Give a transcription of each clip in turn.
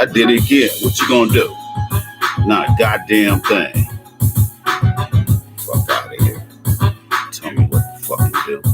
I did it again. What you gonna do? Not a goddamn thing. Fuck out of here. Tell me what to fucking do.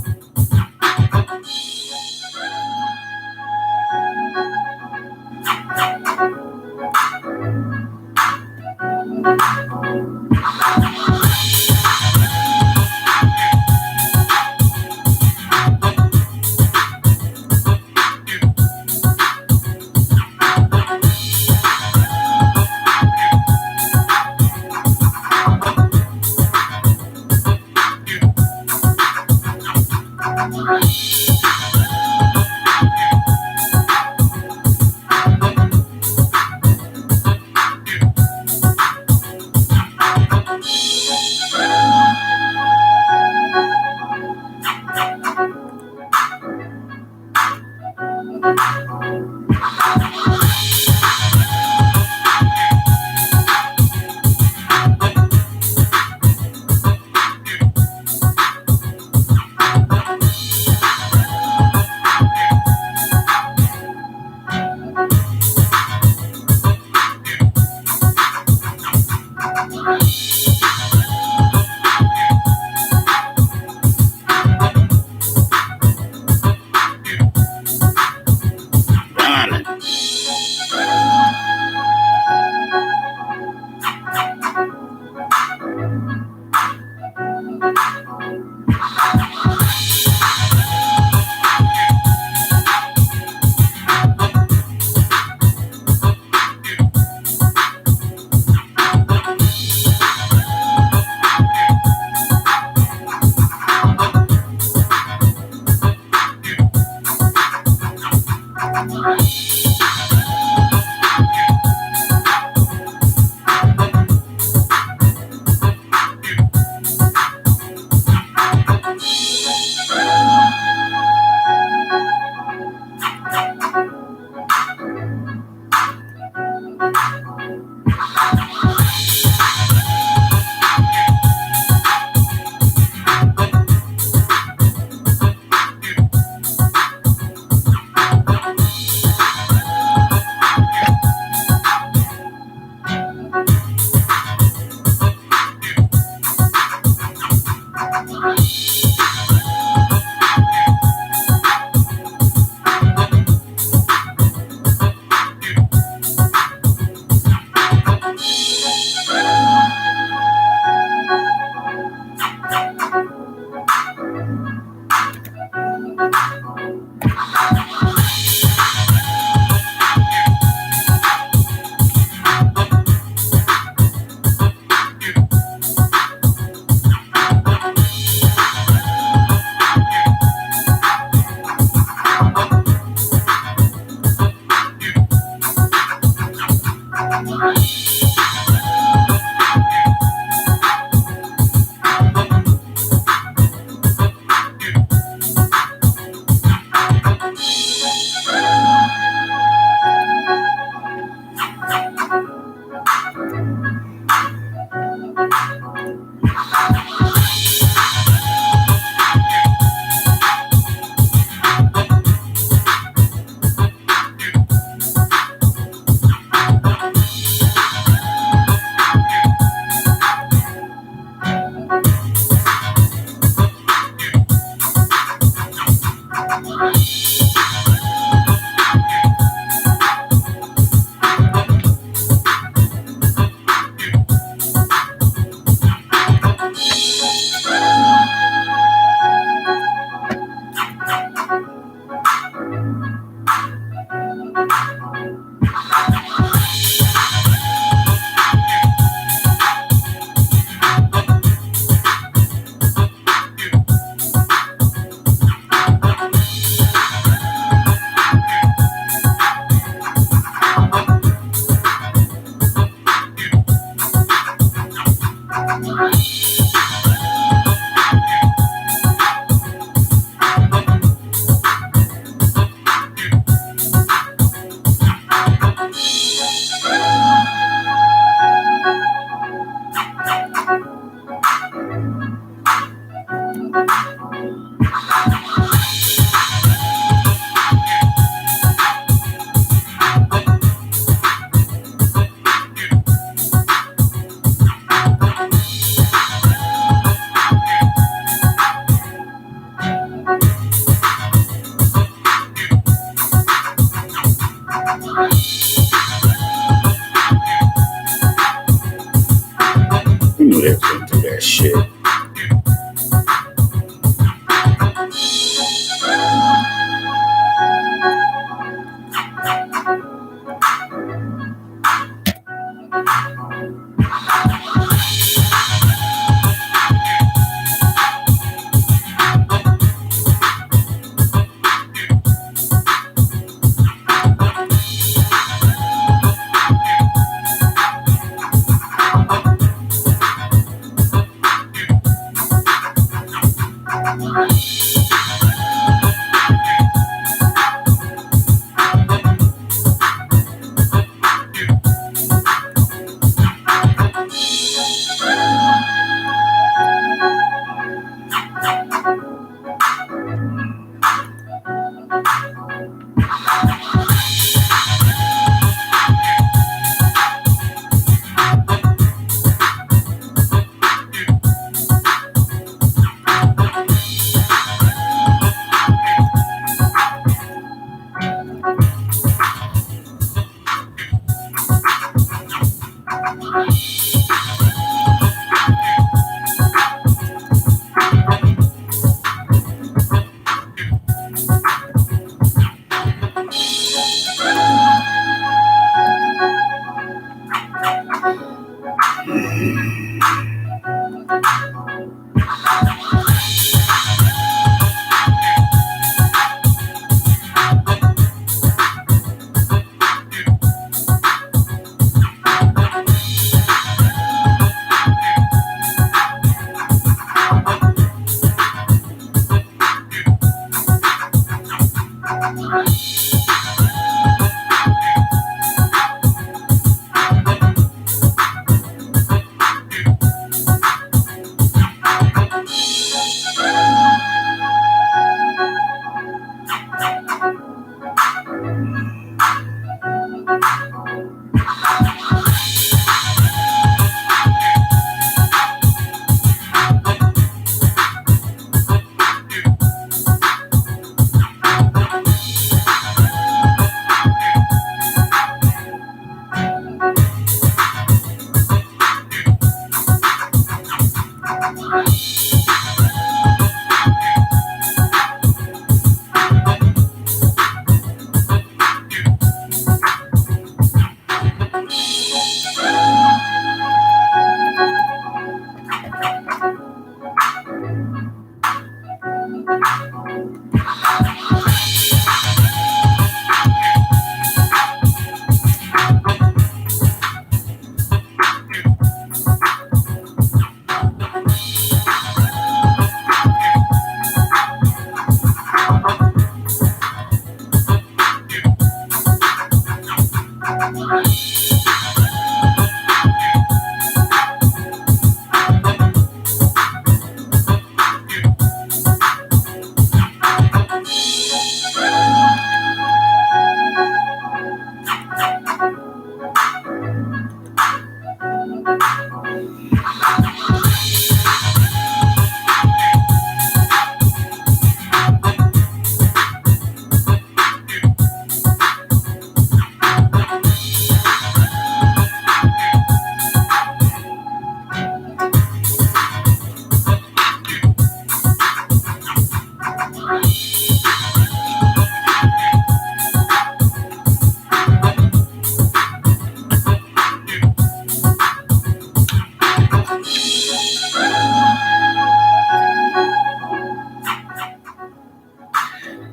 You knew they was gonna do that shit.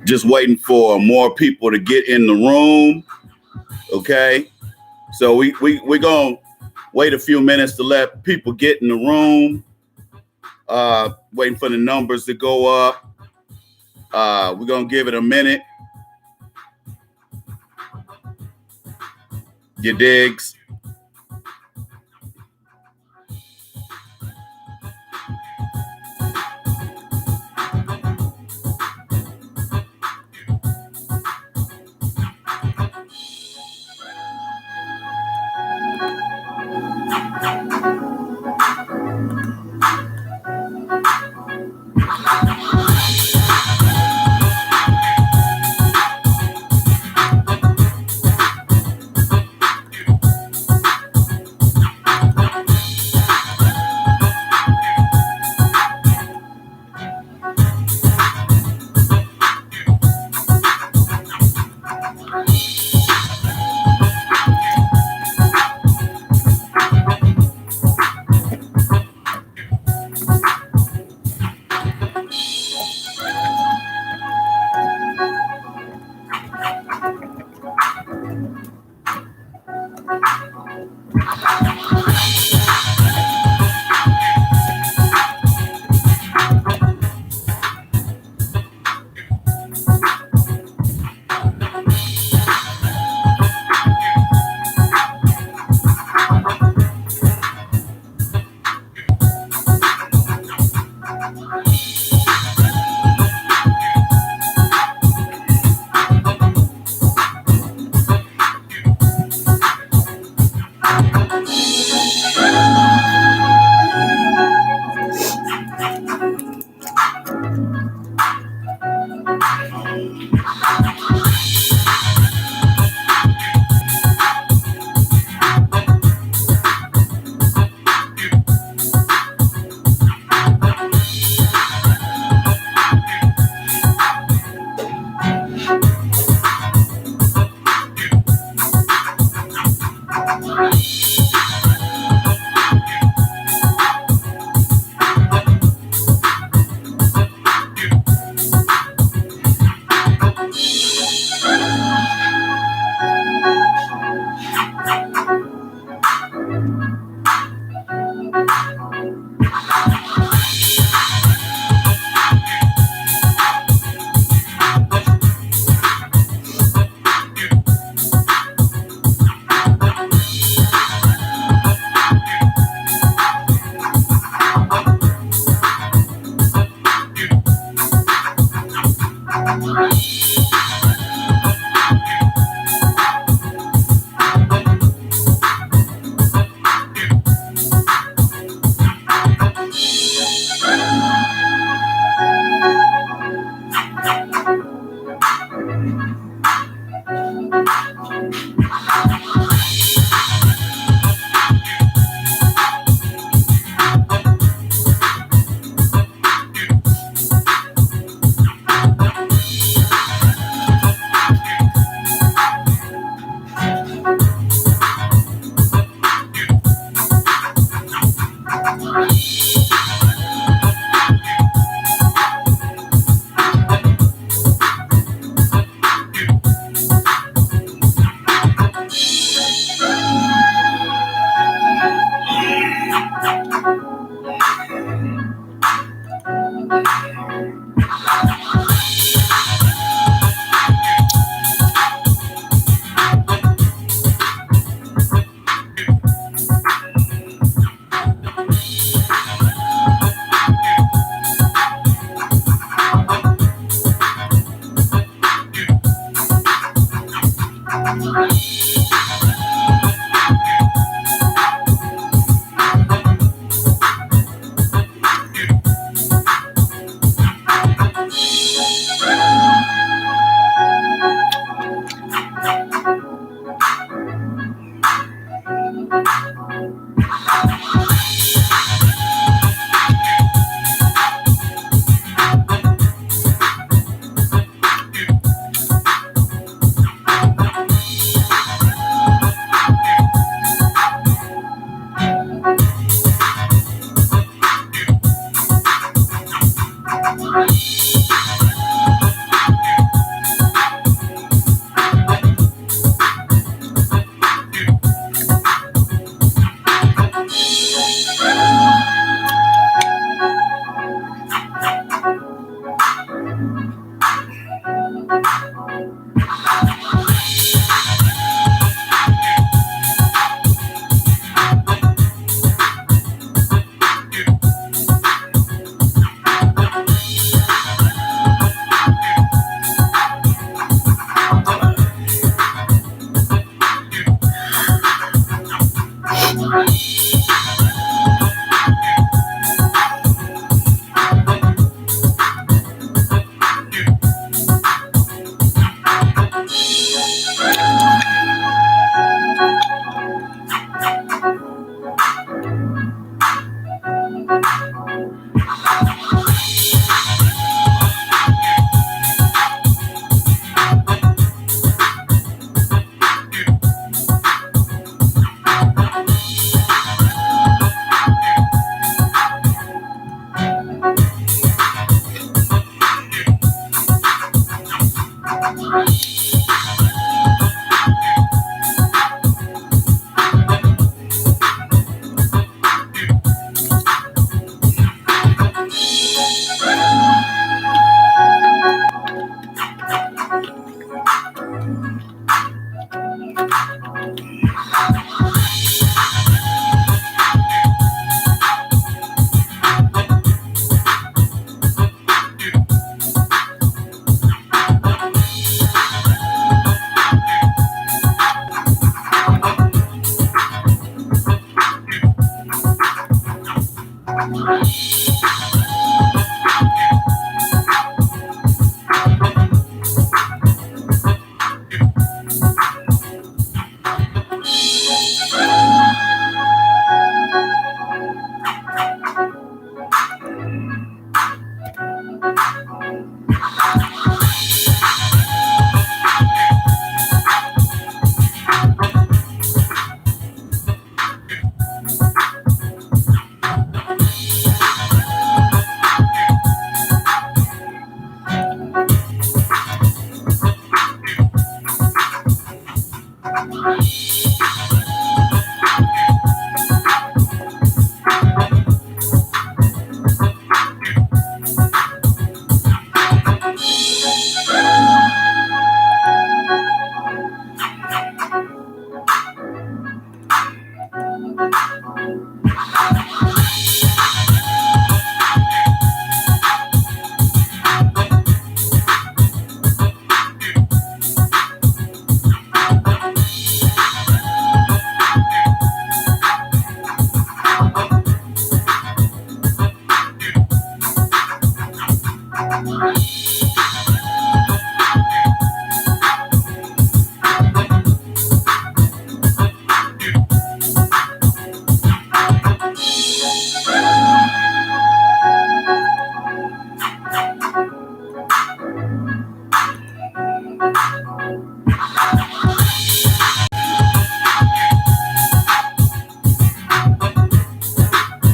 Just waiting for more people to get in the room. Okay, so we're gonna wait a few minutes to let people get in the room. Waiting for the numbers to go up. We're going to give it a minute. You digs?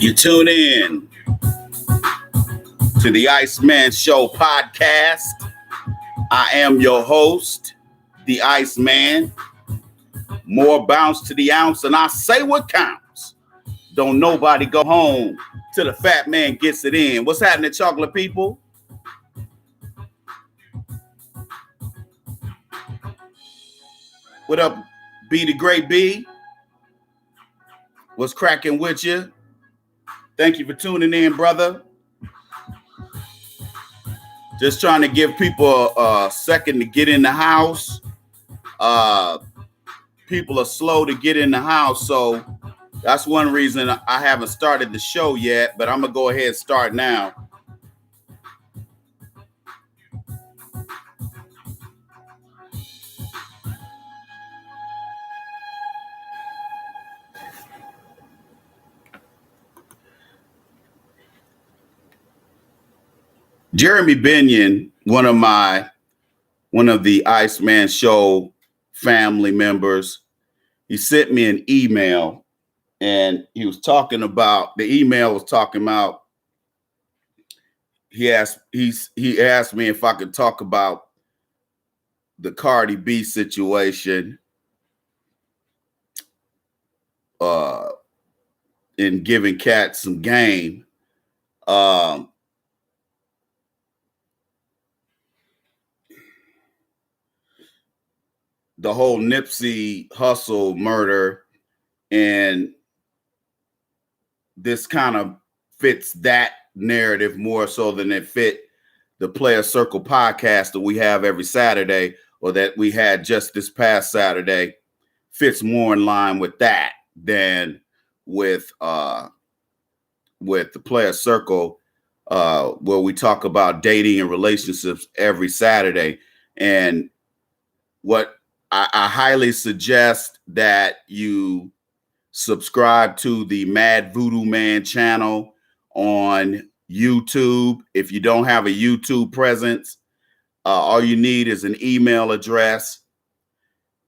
You tune in to the Iceman Show podcast. I am your host, the Iceman. More bounce to the ounce, and I say what counts. Don't nobody go home till the fat man gets it in. What's happening, chocolate people? What up, B the Great B? What's cracking with you? Thank you for tuning in, brother. Just trying to give people a second to get in the house. People are slow to get in the house, so that's one reason I haven't started the show yet, but I'm going to go ahead and start now. Jeremy Binion, one of the Iceman Show family members, he sent me an email, and he was talking about the email was talking about. He asked me if I could talk about the Cardi B situation, in giving Cat some game. The whole Nipsey Hussle murder, and this kind of fits that narrative more so than it fit the Player Circle podcast that we have every Saturday, or that we had just this past Saturday. Fits more in line with that than with the Player Circle, where we talk about dating and relationships every Saturday. And what I highly suggest that you subscribe to the Mad Voodoo Man channel on YouTube. If you don't have a YouTube presence, all you need is an email address,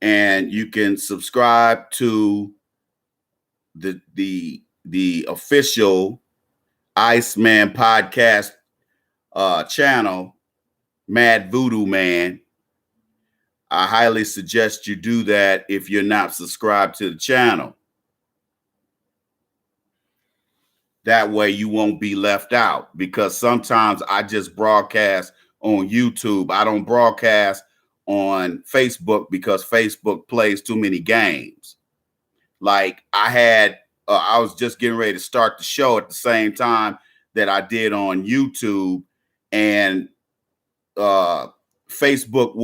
and you can subscribe to the official Iceman podcast channel, Mad Voodoo Man. I highly suggest you do that if you're not subscribed to the channel. That way you won't be left out, because sometimes I just broadcast on YouTube. I don't broadcast on Facebook because Facebook plays too many games. Like I was just getting ready to start the show at the same time that I did on YouTube, and Facebook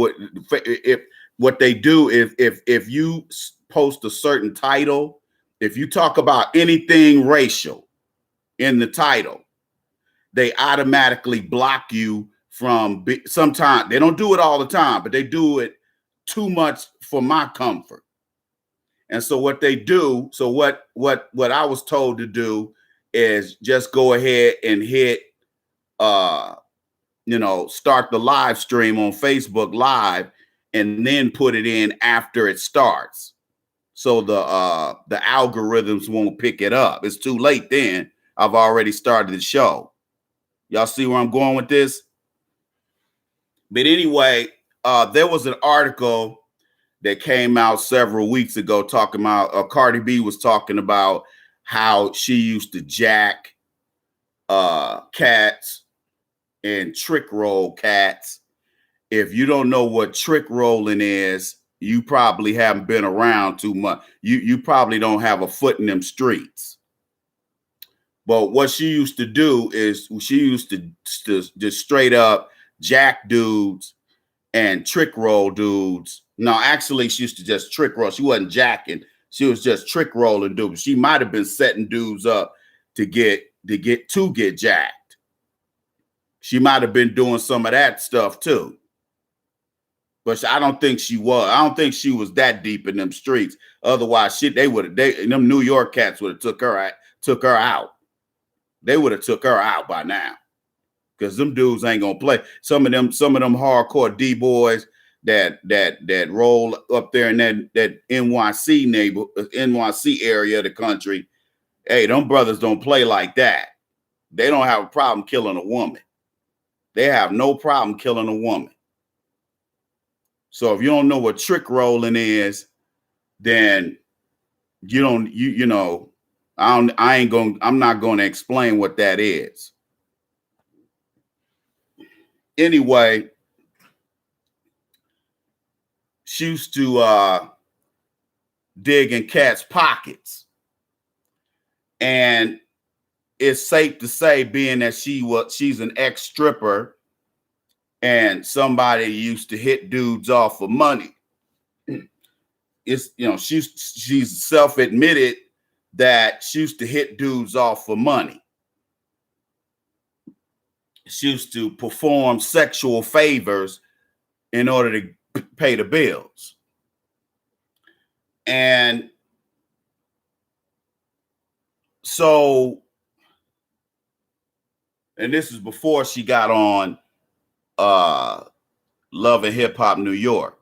what they do is if you post a certain title, if you talk about anything racial, in the title, they automatically block you from, sometimes they don't do it all the time, but they do it too much for my comfort. And so what they do, so what I was told to do is just go ahead and hit start the live stream on Facebook Live and then put it in after it starts. So the algorithms won't pick it up. It's too late then. I've already started the show. Y'all see where I'm going with this? But anyway, there was an article that came out several weeks ago talking about Cardi B was talking about how she used to jack cats and trick roll cats. If you don't know what trick rolling is, you probably haven't been around too much. You probably don't have a foot in them streets. But what she used to do is she used to just straight up jack dudes and trick roll dudes. No, actually, she used to just trick roll. She wasn't jacking. She was just trick rolling dudes. She might have been setting dudes up to get jacked. She might have been doing some of that stuff too. But I don't think she was. I don't think she was that deep in them streets. Otherwise, them New York cats would have took her out. They would have took her out by now. Because them dudes ain't gonna play. Some of them hardcore D boys that roll up there in that NYC area of the country. Hey, them brothers don't play like that. They don't have a problem killing a woman. They have no problem killing a woman. So if you don't know what trick rolling is, then I'm not going to explain what that is. Anyway, she used to dig in cats' pockets. And it's safe to say, being that she's an ex-stripper and somebody used to hit dudes off for money. It's, she's self-admitted that she used to hit dudes off for money. She used to perform sexual favors in order to pay the bills. And so, and this is before she got on Love and Hip Hop New York.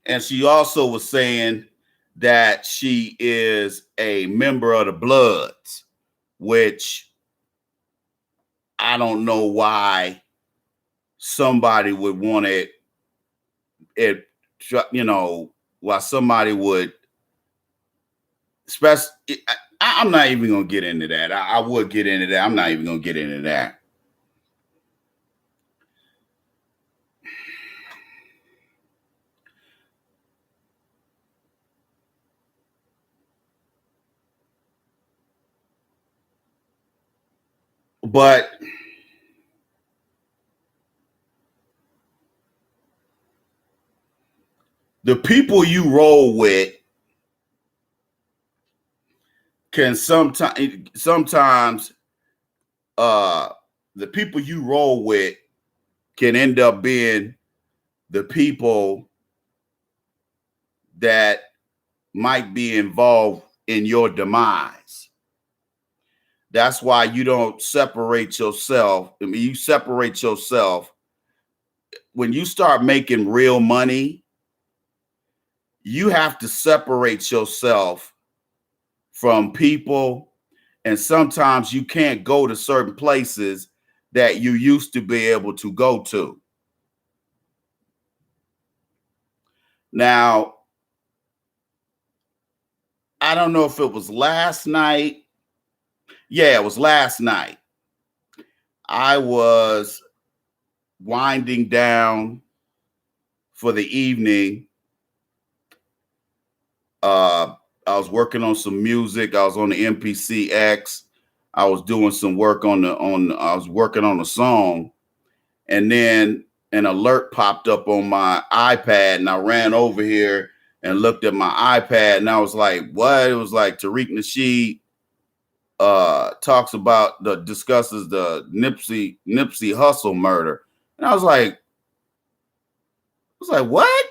And she also was saying that she is a member of the Bloods, which I don't know why somebody would want why somebody would, especially, I'm not even going to get into that. I would get into that. I'm not even going to get into that. But the people you roll with can sometimes the people you roll with can end up being the people that might be involved in your demise. That's why you don't separate yourself. I mean, you separate yourself when you start making real money. You have to separate yourself from people, and sometimes you can't go to certain places that you used to be able to go to. Now, I don't know if it was last night. Yeah, it was last night. I was winding down for the evening. I was working on some music. I was on the MPC-X. I was doing some work I was working on a song, and then an alert popped up on my iPad, and I ran over here and looked at my iPad, and I was like, what? It was like Tariq Nasheed discusses the Nipsey Hussle murder. And I was like, what? I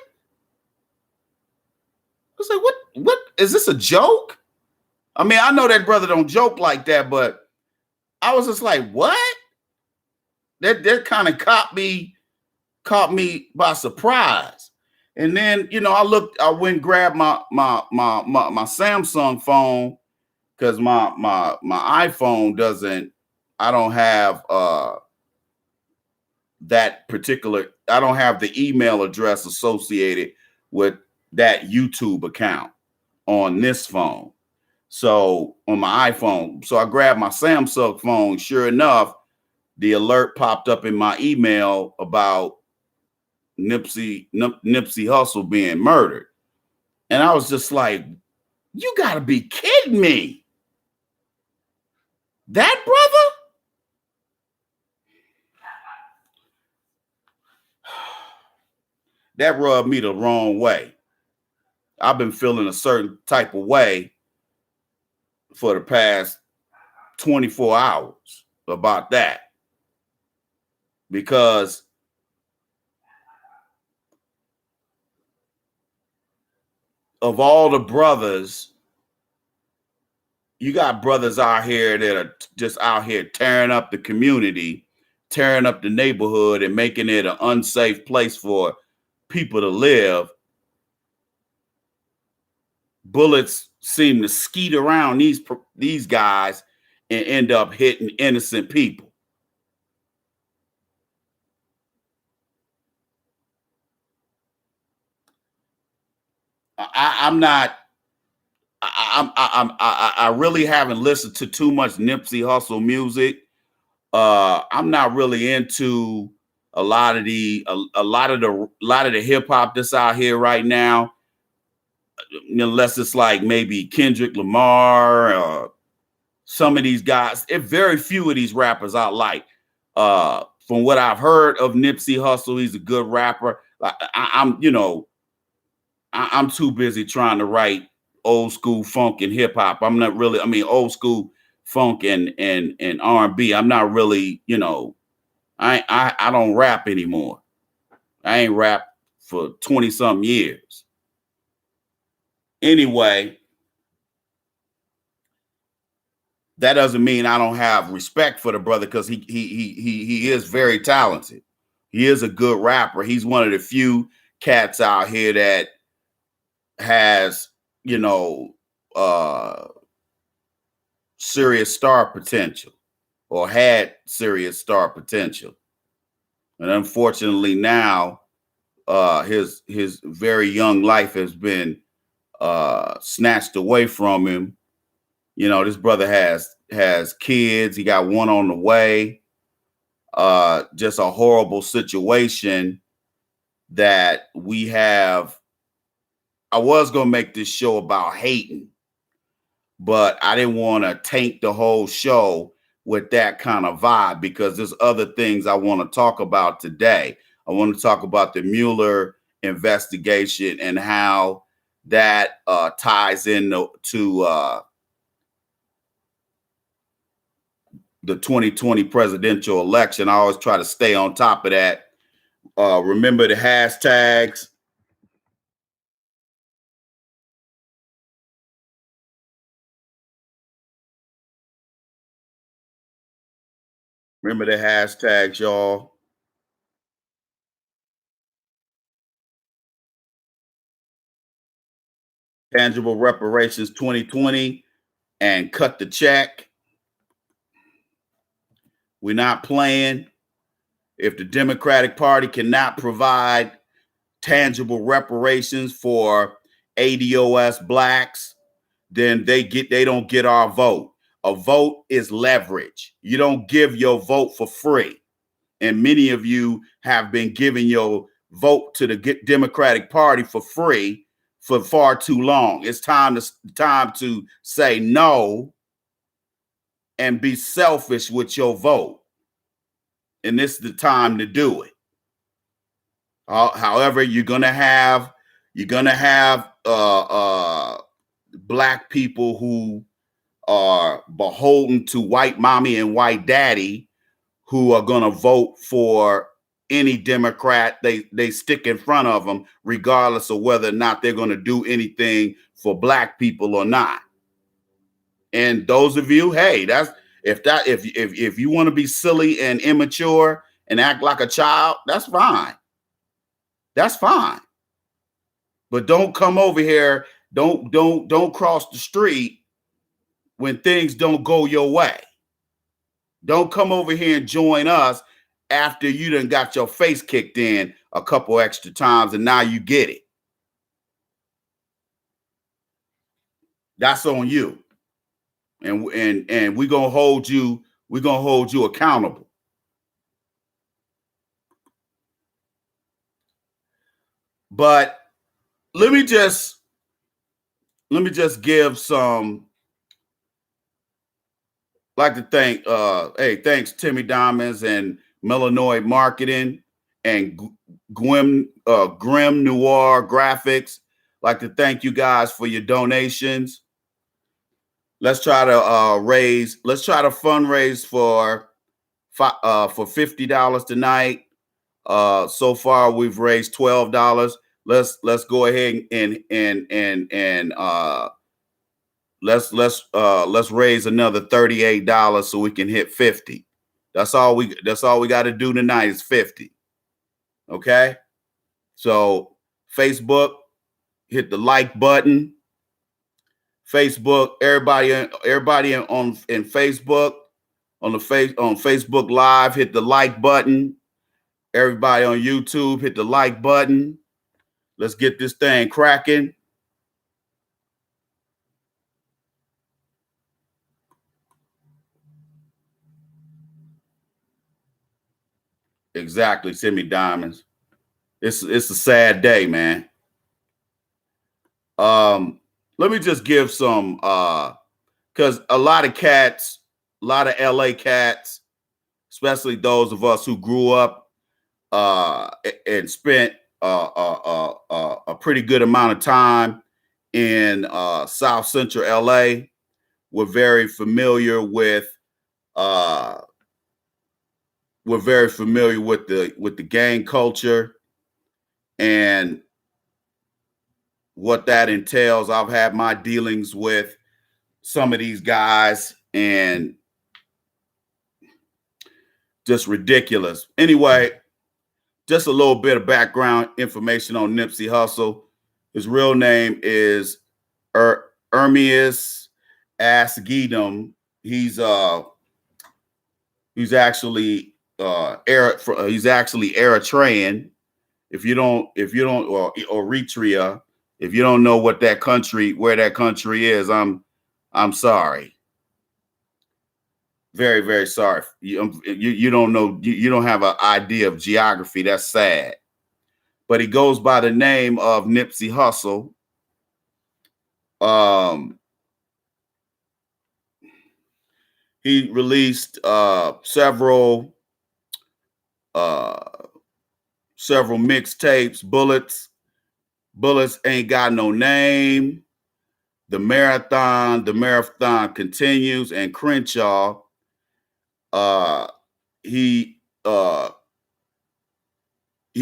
was like, what is this a joke? I mean, I know that brother don't joke like that, but I was just like, what? That kind of caught me by surprise. And then, I went and grabbed my Samsung phone, because my iPhone doesn't, I don't have that particular, I don't have the email address associated with that YouTube account on this phone. So on my iPhone, so I grabbed my Samsung phone. Sure enough, the alert popped up in my email about Nipsey Hussle being murdered. And I was just like, you gotta be kidding me. That brother? That rubbed me the wrong way. I've been feeling a certain type of way for the past 24 hours about that. Because of all the brothers, you got brothers out here that are just out here tearing up the community, tearing up the neighborhood, and making it an unsafe place for people to live. Bullets seem to skeet around these guys and end up hitting innocent people. I really haven't listened to too much Nipsey Hussle music. I'm not really into a lot of the hip hop that's out here right now, unless it's like maybe Kendrick Lamar, some of these guys. Very few of these rappers I like. From what I've heard of Nipsey Hussle, he's a good rapper. I'm too busy trying to write old school funk and hip hop. I'm not really, old school funk and R&B. I'm not really, I don't rap anymore. I ain't rap for 20 something years. Anyway, that doesn't mean I don't have respect for the brother, because he is very talented. He is a good rapper. He's one of the few cats out here that has, serious star potential, or had serious star potential. And unfortunately now, his very young life has been snatched away from him. This brother has kids. He got one on the way. Just a horrible situation that we have. I was going to make this show about hating, but I didn't want to taint the whole show with that kind of vibe, because there's other things I want to talk about today. I want to talk about the Mueller investigation and how that ties into the 2020 presidential election. I always try to stay on top of that. Remember the hashtags. Remember the hashtags, y'all. Tangible reparations 2020 and cut the check. We're not playing. If the Democratic Party cannot provide tangible reparations for ADOS blacks, then they don't get our vote. A vote is leverage. You don't give your vote for free. And many of you have been giving your vote to the Democratic Party for free for far too long. It's time to say no and be selfish with your vote. And this is the time to do it. However, you're gonna have black people who are beholden to white mommy and white daddy, who are going to vote for any Democrat they stick in front of them, regardless of whether or not they're going to do anything for black people or not. And those of you, hey, that's if you want to be silly and immature and act like a child, that's fine. That's fine. But don't come over here. Don't cross the street when things don't go your way. Don't come over here and join us after you done got your face kicked in a couple extra times and now you get it. That's on you. And we're gonna hold you accountable. But let me just give some, like to thank thanks Timmy Diamonds and Melanoid Marketing and Grim Noir Graphics. Like to thank you guys for your donations. Let's try to fundraise for $50 tonight. So far we've raised $12. Let's go ahead and let's raise another $38 so we can hit 50. That's all we got to do tonight is 50. Okay? So Facebook, hit the like button. Facebook, everybody in Facebook, on Facebook Live, hit the like button. Everybody on YouTube, hit the like button. Let's get this thing cracking. Exactly, Timmy Diamonds. It's a sad day, man. Let me just give some because a lot of cats, a lot of LA cats, especially those of us who grew up and spent a pretty good amount of time in South Central LA, we're very familiar with the gang culture and what that entails. I've had my dealings with some of these guys and just ridiculous. Anyway, just a little bit of background information on Nipsey Hussle. His real name is Ermias Asgedum. He's actually Eritrean. If you don't, or Eritrea, if you don't know where that country is, I'm sorry. Very, very sorry. You don't know, you don't have an idea of geography. That's sad. But he goes by the name of Nipsey Hussle. He released several mixtapes. Bullets Ain't Got No Name, The Marathon Continues, and Crenshaw. He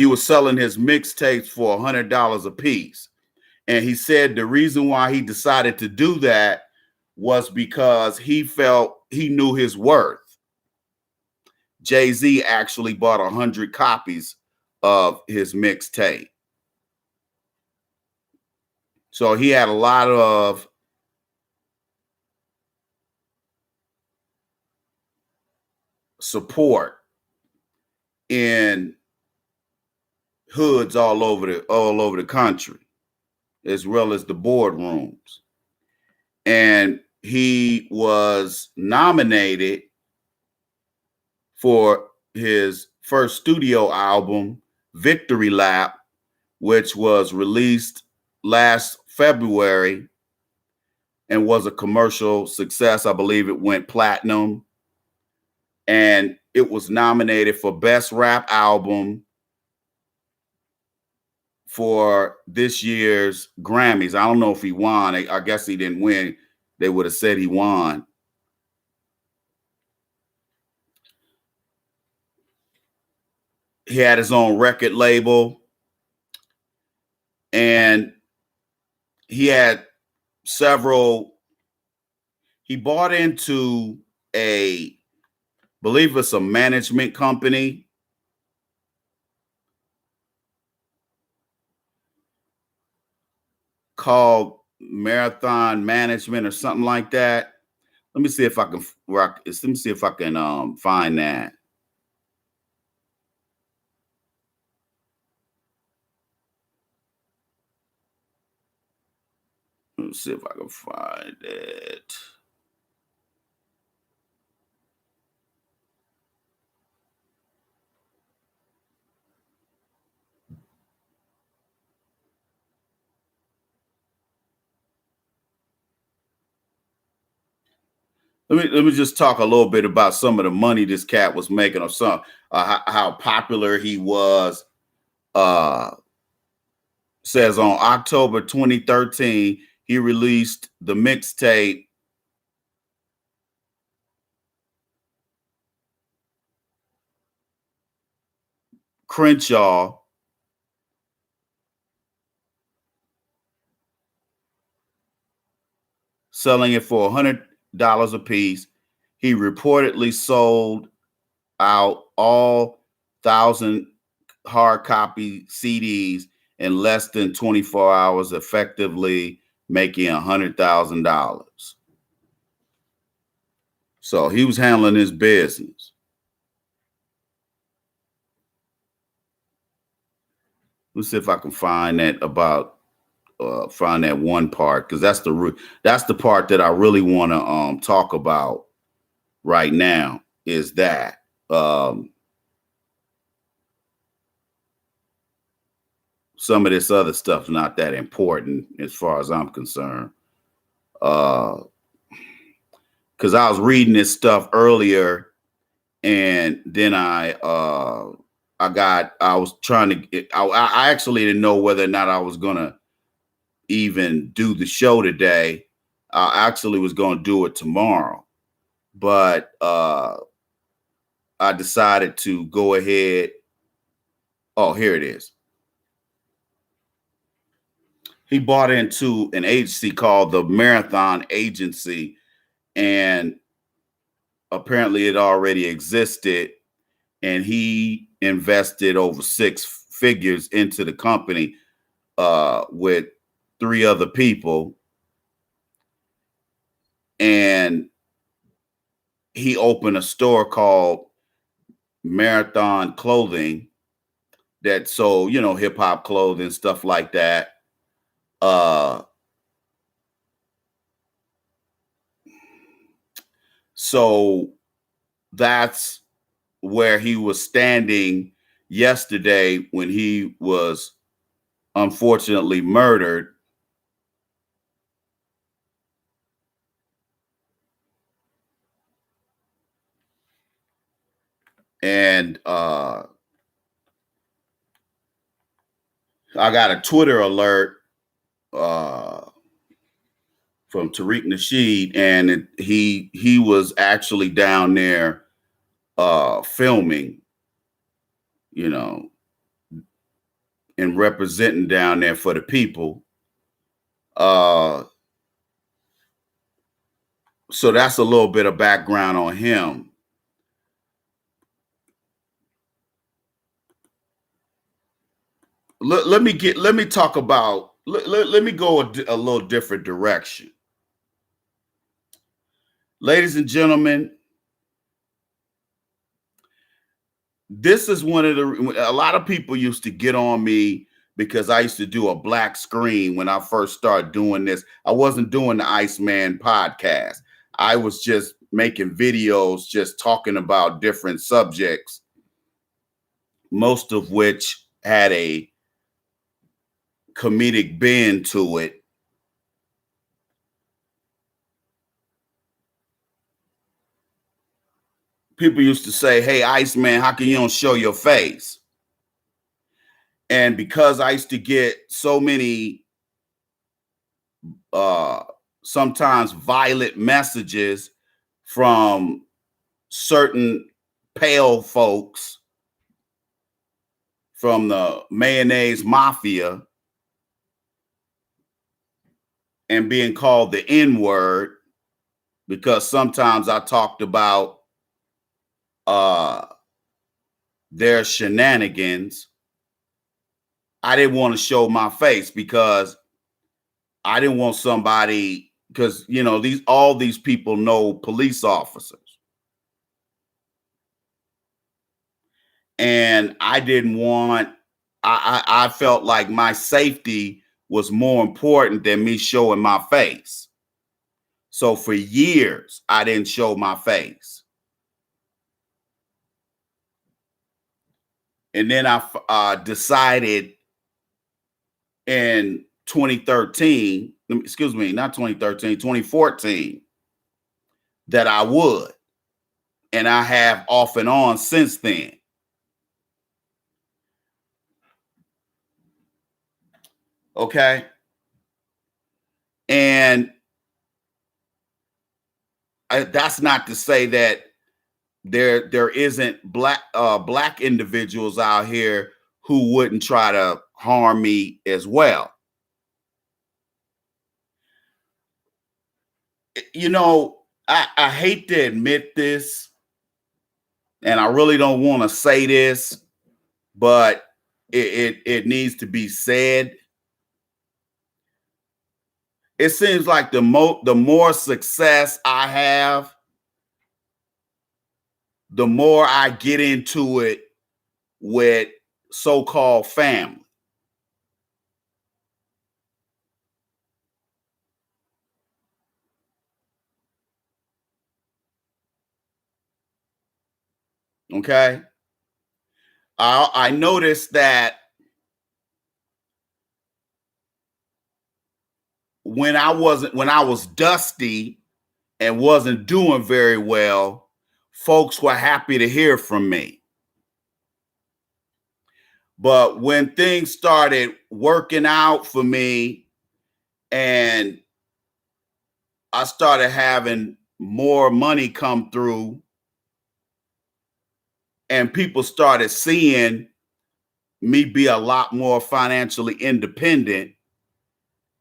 was selling his mixtapes for $100 a piece. And he said the reason why he decided to do that was because he felt he knew his worth. Jay-Z actually bought 100 copies of his mixtape. So he had a lot of support in hoods all over the country, as well as the boardrooms. And he was nominated for his first studio album, Victory Lap, which was released last February and was a commercial success. I believe it went platinum. And it was nominated for Best Rap Album for this year's Grammys. I don't know if he won. I guess he didn't win. They would have said he won. He had his own record label, and he had several. He bought into believe it's a management company called Marathon Management or something like that. Let me see if I can find that. Let's see if I can find it. Let me just talk a little bit about some of the money this cat was making, or some how popular he was. Says on October 2013, he released the mixtape Crenshaw, selling it for $100 a piece. He reportedly sold out all 1,000 hard copy CDs in less than 24 hours, effectively making $100,000. So he was handling his business. Let's see if I can find that find that one part, because that's the part that I really want to talk about right now. Is that some of this other stuff's not that important as far as I'm concerned. Because I was reading this stuff earlier, and then I was trying to get, I actually didn't know whether or not I was gonna even do the show today. I actually was gonna do it tomorrow, but I decided to go ahead. Oh, here it is. He bought into an agency called the Marathon Agency, and apparently it already existed, and he invested over 6 figures into the company with 3 other people, and he opened a store called Marathon Clothing that sold, hip hop clothing, stuff like that. So that's where he was standing yesterday when he was unfortunately murdered. And I got a Twitter alert from Tariq Nasheed, and he was actually down there filming, and representing down there for the people. So that's a little bit of background on him. Let me talk about, let me go a little different direction. Ladies and gentlemen, this is a lot of people used to get on me because I used to do a black screen when I first started doing this. I wasn't doing the Iceman podcast. I was just making videos, just talking about different subjects, most of which had a comedic bend to it. People used to say, "Hey, Iceman, how come you don't show your face?" And because I used to get so many sometimes violent messages from certain pale folks from the mayonnaise mafia and being called the N-word, because sometimes I talked about their shenanigans. I didn't want to show my face because I didn't want somebody, because all these people know police officers. And I didn't want, I felt like my safety was more important than me showing my face. So for years, I didn't show my face. And then I decided in 2013, excuse me, not 2013, 2014, that I would. And I have off and on since then. Okay. And that's not to say that there isn't black individuals out here who wouldn't try to harm me as well. I hate to admit this, and I really don't want to say this, but it needs to be said. It seems like the more success I have, the more I get into it with so-called family. Okay. I noticed that when I was dusty and wasn't doing very well, folks were happy to hear from me. But when things started working out for me and I started having more money come through and people started seeing me be a lot more financially independent,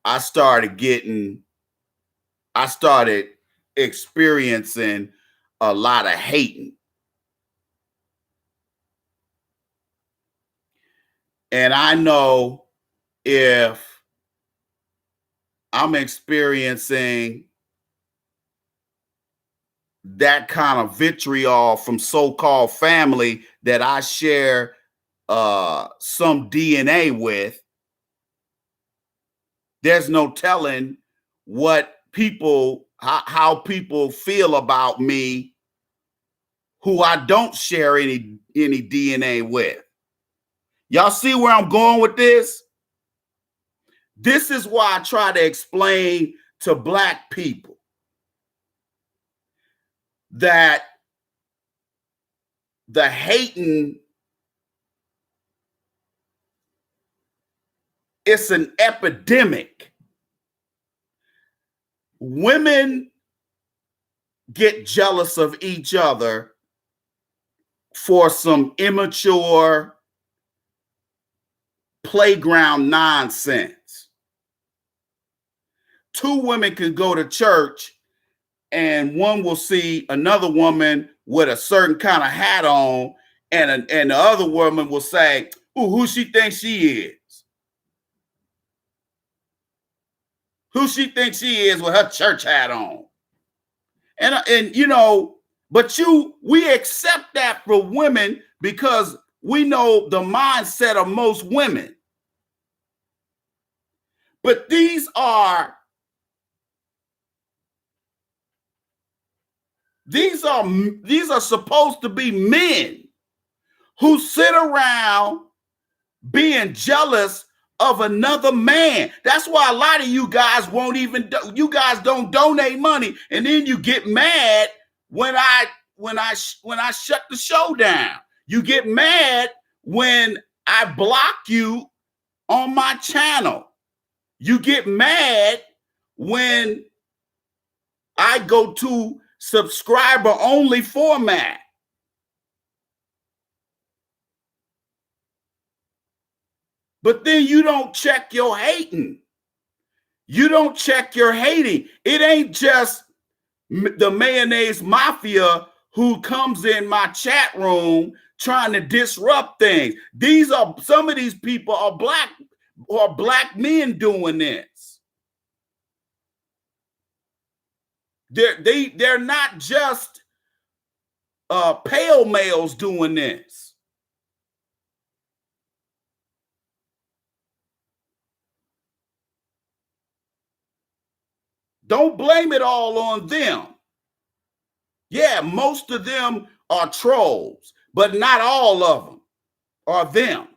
I started experiencing a lot of hating. And I know if I'm experiencing that kind of vitriol from so-called family that I share some DNA with, there's no telling what how people feel about me who I don't share any DNA with. Y'all see where I'm going with this? This is why I try to explain to Black people that the hating, it's an epidemic. Women get jealous of each other for some immature playground nonsense. Two women can go to church and one will see another woman with a certain kind of hat on, and the other woman will say, "Ooh, who she thinks she is? Who she thinks she is with her church hat on?" And but we accept that for women because we know the mindset of most women. But these are supposed to be men who sit around being jealous of another man. That's why a lot of you guys you guys don't donate money, and then you get mad when I shut the show down. You get mad when I block you on my channel. You get mad when I go to subscriber only format. But then you don't check your hating. You don't check your hating. It ain't just the mayonnaise mafia who comes in my chat room trying to disrupt things. Some of these people are black men doing this. They're not just pale males doing this. Don't blame it all on them. Yeah, most of them are trolls, but not all of them are them.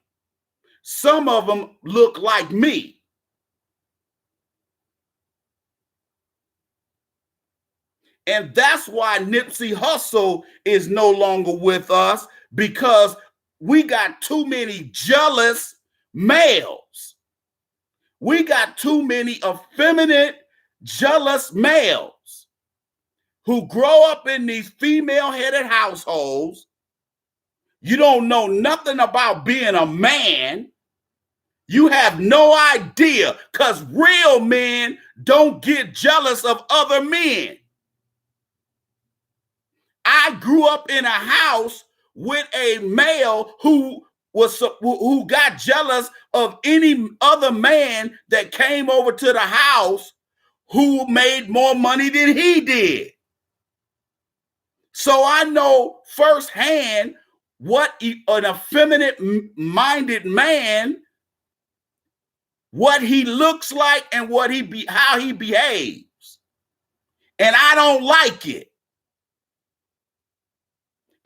Some of them look like me. And that's why Nipsey Hussle is no longer with us, because we got too many jealous males. We got too many effeminate, jealous males who grow up in these female-headed households. You don't know nothing about being a man. You have no idea, because real men don't get jealous of other men. I grew up in a house with a male who got jealous of any other man that came over to the house who made more money than he did. So I know firsthand what an effeminate-minded man, what he looks like and how he behaves. And I don't like it.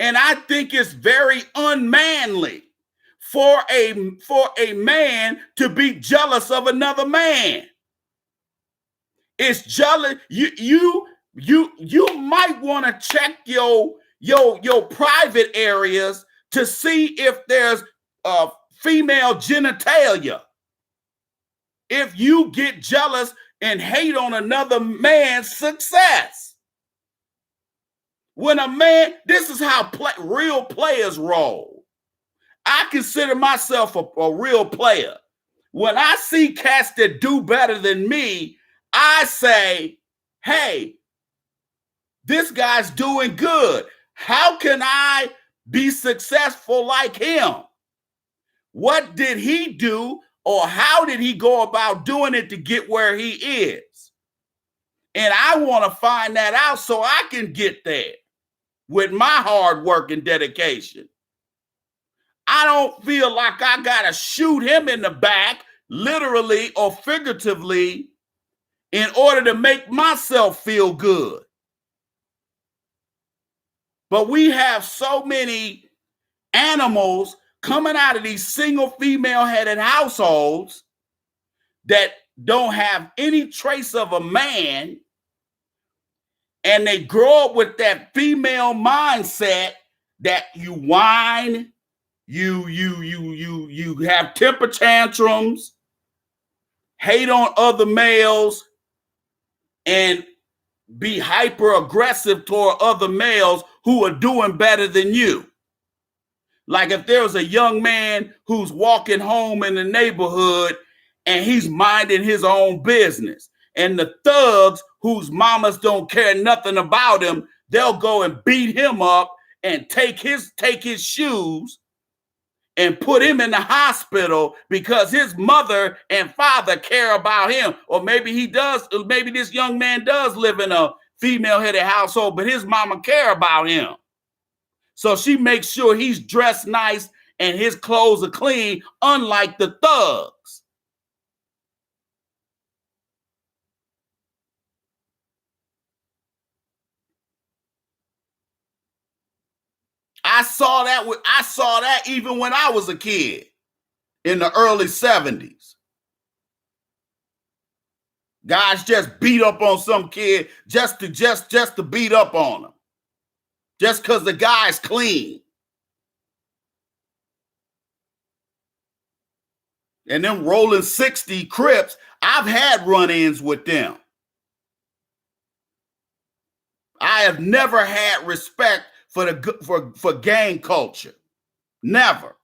And I think it's very unmanly for a man to be jealous of another man. It's jealous. You might want to check your private areas to see if there's female genitalia. If you get jealous and hate on another man's success. When a man, this is how real players roll. I consider myself a real player. When I see cats that do better than me, I say, hey, this guy's doing good. How can I be successful like him? What did he do, or how did he go about doing it to get where he is? And I want to find that out so I can get there with my hard work and dedication. I don't feel like I got to shoot him in the back, literally or figuratively, in order to make myself feel good. But we have so many animals coming out of these single female-headed households that don't have any trace of a man, and they grow up with that female mindset that you whine, you have temper tantrums, hate on other males, and be hyper aggressive toward other males who are doing better than you. Like if there was a young man who's walking home in the neighborhood and he's minding his own business, and the thugs whose mamas don't care nothing about him, they'll go and beat him up and take his shoes and put him in the hospital because his mother and father care about him. Or maybe maybe this young man does live in a female-headed household, but his mama care about him. So she makes sure he's dressed nice and his clothes are clean, unlike the thugs. I saw that even when I was a kid in the early 70s. Guys just beat up on some kid just to beat up on him. Just because the guy's clean. And them rolling 60 Crips, I've had run-ins with them. I have never had respect for gang culture. Never.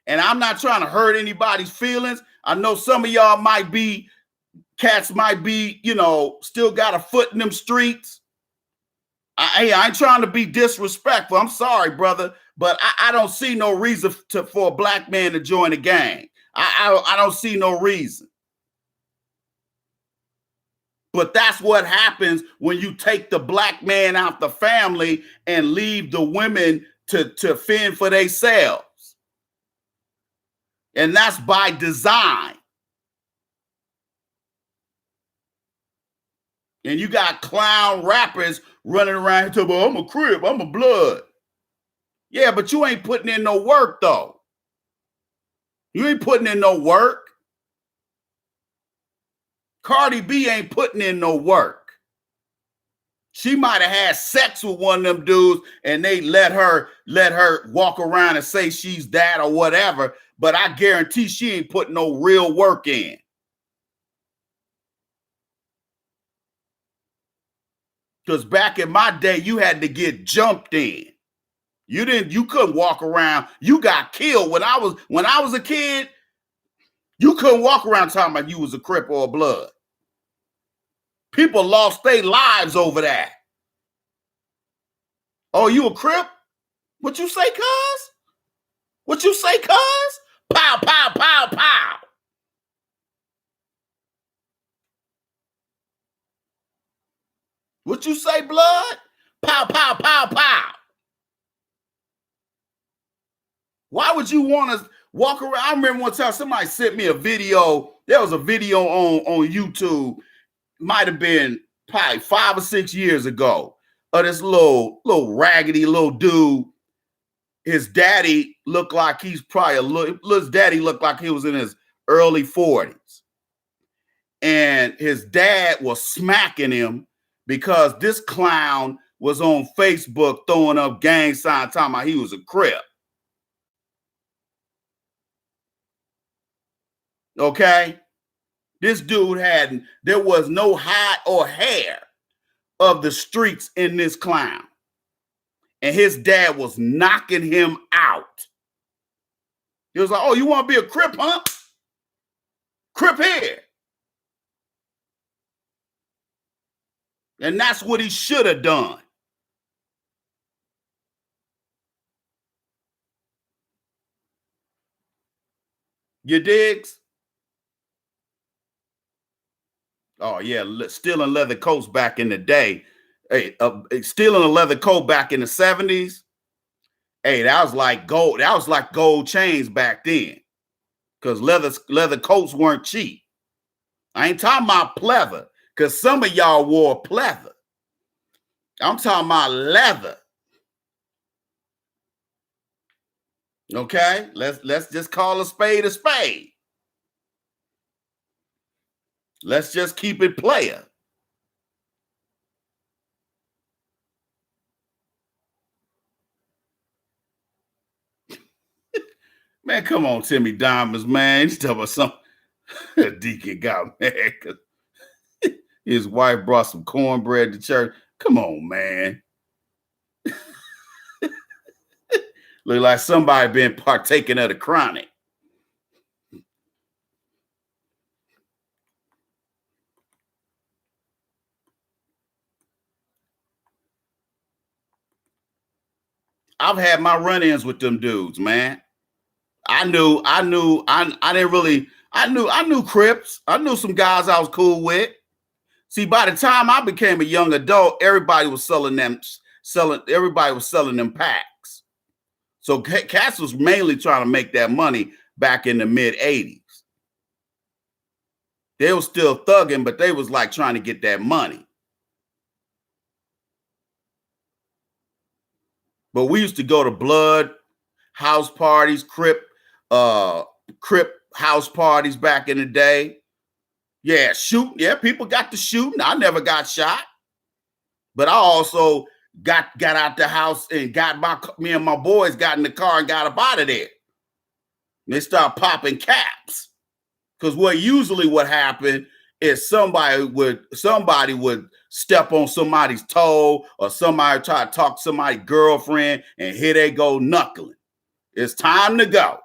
And I'm not trying to hurt anybody's feelings. I know some of y'all cats might be, still got a foot in them streets. I ain't trying to be disrespectful. I'm sorry, brother, but I don't see no reason for a black man to join a gang. I don't see no reason. But that's what happens when you take the black man out the family and leave the women to fend for themselves. And that's by design. And you got clown rappers running around here talking, I'm a Crip, I'm a Blood. Yeah, but you ain't putting in no work, though. You ain't putting in no work. Cardi B ain't putting in no work. She might have had sex with one of them dudes and they let her walk around and say she's that or whatever, but I guarantee she ain't putting no real work in. Because back in my day, you had to get jumped in. You couldn't walk around. You got killed. When I was a kid, you couldn't walk around talking about you was a Crip or a Blood. People lost their lives over that. Oh, you a Crip? What you say, cuz? What you say, cuz? Pow, pow, pow, pow. What you say, Blood? Pow, pow, pow, pow. Why would you want to walk around? I remember one time somebody sent me a video. There was a video on YouTube. Might have been probably 5 or 6 years ago. Of this little raggedy little dude. His daddy looked like he's probably his daddy looked like he was in his early 40s. And his dad was smacking him because this clown was on Facebook throwing up gang signs talking about he was a Crip. Okay? This dude there was no hide or hair of the streets in this clown. And his dad was knocking him out. He was like, oh, you want to be a Crip, huh? Crip here. And that's what he should have done. You digs? Oh, yeah, stealing leather coats back in the day. Hey, stealing a leather coat back in the 70s. Hey, that was like gold. That was like gold chains back then. Because leather coats weren't cheap. I ain't talking about pleather. Because some of y'all wore pleather. I'm talking about leather. Okay? Let's just call a spade a spade. Let's just keep it player. Man, come on, Timmy Diamonds, man. He's talking about something. Deacon got mad because his wife brought some cornbread to church. Come on, man. Look like somebody been partaking of the chronic. I've had my run-ins with them dudes, man. I knew Crips. I knew some guys I was cool with. See, by the time I became a young adult, everybody was selling them packs. So Cass was mainly trying to make that money back in the mid 80s. They were still thugging, but they was like trying to get that money. But we used to go to Blood house parties, Crip house parties back in the day. Yeah, shooting. Yeah, people got to shooting. I never got shot. But I also got out the house and me and my boys got in the car and got up out of there. And they start popping caps. Because what happened is somebody would step on somebody's toe, or somebody try to talk to somebody's girlfriend, and here they go knuckling. It's time to go.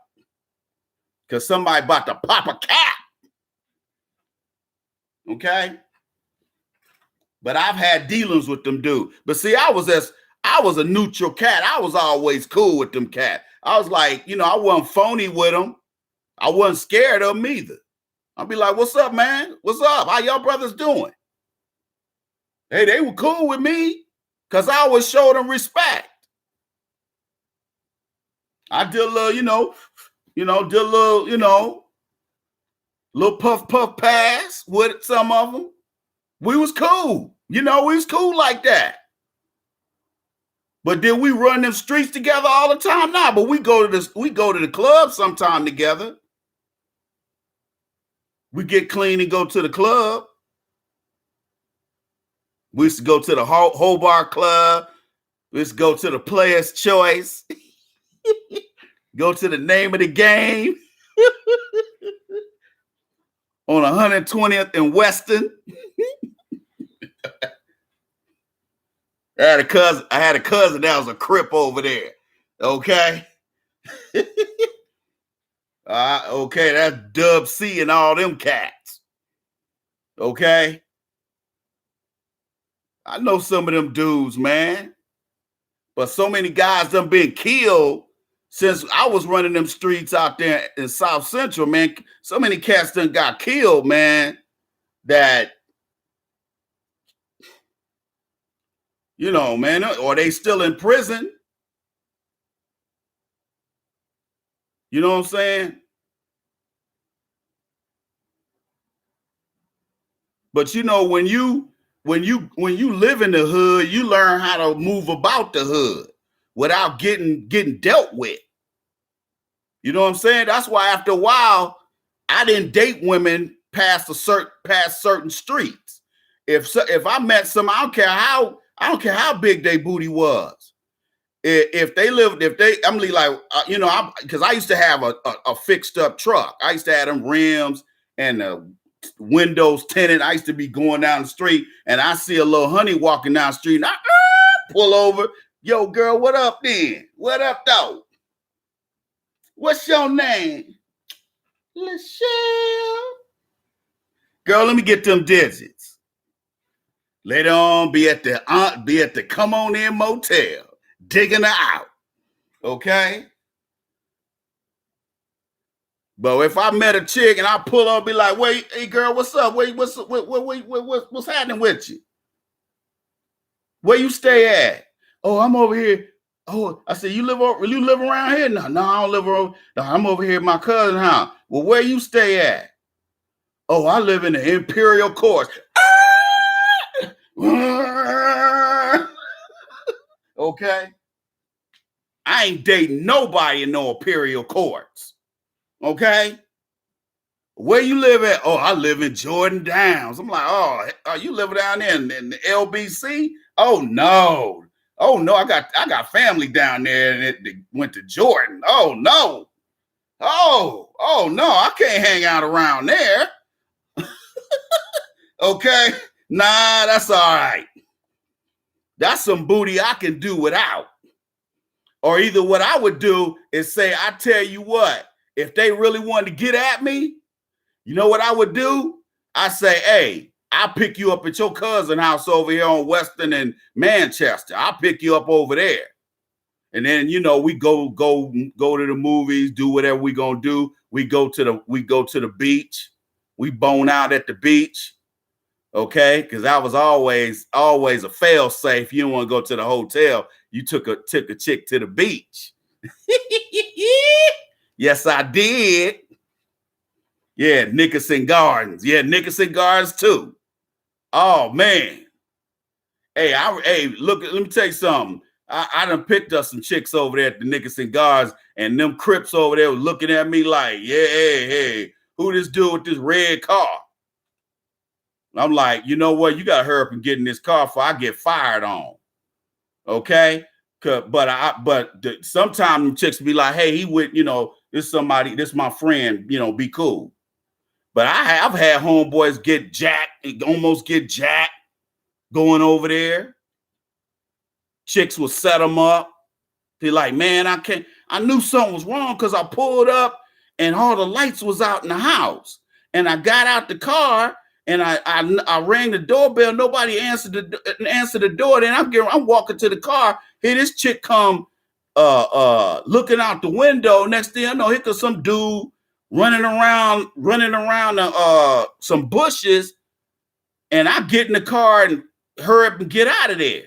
Because somebody about to pop a cap. Okay? But I've had dealings with them dudes. But see, I was a neutral cat. I was always cool with them cat. I was like, I wasn't phony with them. I wasn't scared of them either. I'd be like, what's up, man? What's up? How y'all brothers doing? Hey, they were cool with me because I always showed them respect. I did a little, little puff pass with some of them. We was cool. We was cool like that. But did we run them streets together all the time? Nah, but we go to the club sometime together. We get clean and go to the club. We used to go to the Hobart Club. We used to go to the Player's Choice. Go to the Name of the Game. On 120th and Western. I had a cousin that was a Crip over there. Okay. Okay, that's Dub C and all them cats. Okay. I know some of them dudes, man. But so many guys done been killed since I was running them streets out there in South Central, man. So many cats done got killed, man, that, man, or they still in prison. You know what I'm saying? But when you live in the hood, you learn how to move about the hood without getting dealt with. You know what I'm saying? That's why after a while, I didn't date women past certain streets. If I met some, I don't care how big their booty was. Because I used to have a fixed up truck. I used to have them rims and the windows tinted. I used to be going down the street and I see a little honey walking down the street and I pull over. Yo, girl, what up then? What up though? What's your name? Lachelle. Girl, let me get them digits. Later on, be at the Come On In Motel, digging her out. Okay? But if I met a chick and I pull up, be like, wait, hey girl, what's up? Wait, what's happening with you? Where you stay at? Oh, I'm over here. Oh, I said, you live around here? No, I don't live around. No, I'm over here at my cousin's house. Well, where you stay at? Oh, I live in the Imperial Courts. Okay. I ain't dating nobody in no Imperial Courts. Okay. Where you live at? Oh, I live in Jordan Downs. I'm like, oh, you live down there in the LBC? Oh no. Oh no, I got family down there and they went to Jordan. Oh no. Oh no, I can't hang out around there. Okay. Nah, that's all right. That's some booty I can do without. Or either what I would do is say, I tell you what, if they really wanted to get at me, you know what I would do? I say, hey, I'll pick you up at your cousin's house over here on Western and Manchester. I'll pick you up over there. And then, we go to the movies, do whatever we gonna do. We go to the beach. We bone out at the beach. Okay, because I was always a fail safe. You don't want to go to the hotel. You took a chick to the beach. Yes, I did. Yeah, Nickerson Gardens. Yeah, Nickerson Gardens too. Oh man. Hey, look, let me tell you something. I done picked up some chicks over there at the Nickerson Gardens, and them Crips over there were looking at me like, yeah, hey, who this dude with this red car? I'm like, you know what? You got to hurry up and get in this car before I get fired on. Okay? But sometimes chicks be like, hey, he would, this my friend, be cool. But I've had homeboys get jacked, almost get jacked going over there. Chicks will set them up. They're like, man, I knew something was wrong because I pulled up and all the lights was out in the house. And I got out the car and I rang the doorbell. Nobody answered the door. Then I'm walking to the car. Here this chick come looking out the window. Next thing I know, here comes some dude running around some bushes. And I get in the car and hurry up and get out of there.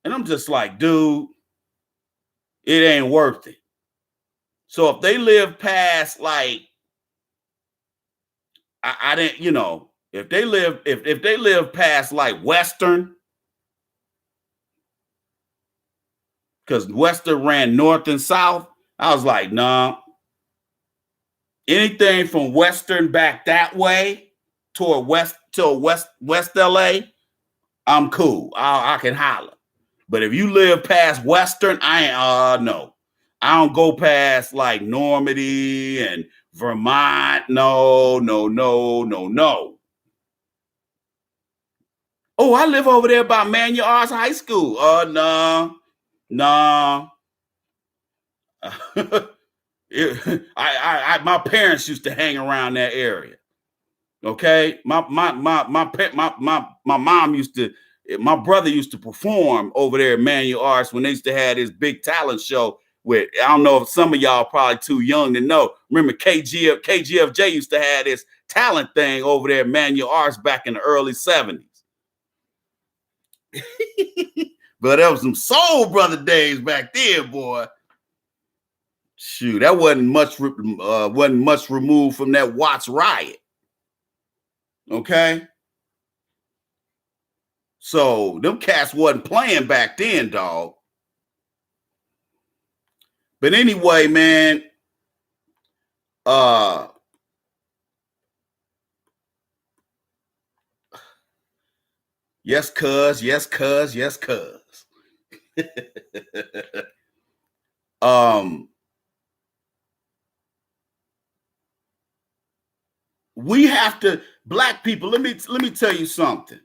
And I'm just like, dude, it ain't worth it. So if they live past like, I didn't, you know, if they live past like Western, because Western ran north and south, I was like, nah. Anything from Western back that way toward West LA, I'm cool. I can holler. But if you live past Western, I ain't no. I don't go past like Normandy and Vermont. No. Oh, I live over there by Manual Arts High School. No. My parents used to hang around that area. Okay, my mom used to. My brother used to perform over there at Manual Arts when they used to have this big talent show with, I don't know if some of y'all probably too young to know. Remember KGFJ used to have this talent thing over there at Manual Arts back in the early 70s. But that was some Soul Brother days back then, boy. Shoot, that wasn't much removed from that Watts riot. Okay. So them cats wasn't playing back then, dog. But anyway, man, yes, cuz. We have to, black people, let me tell you something.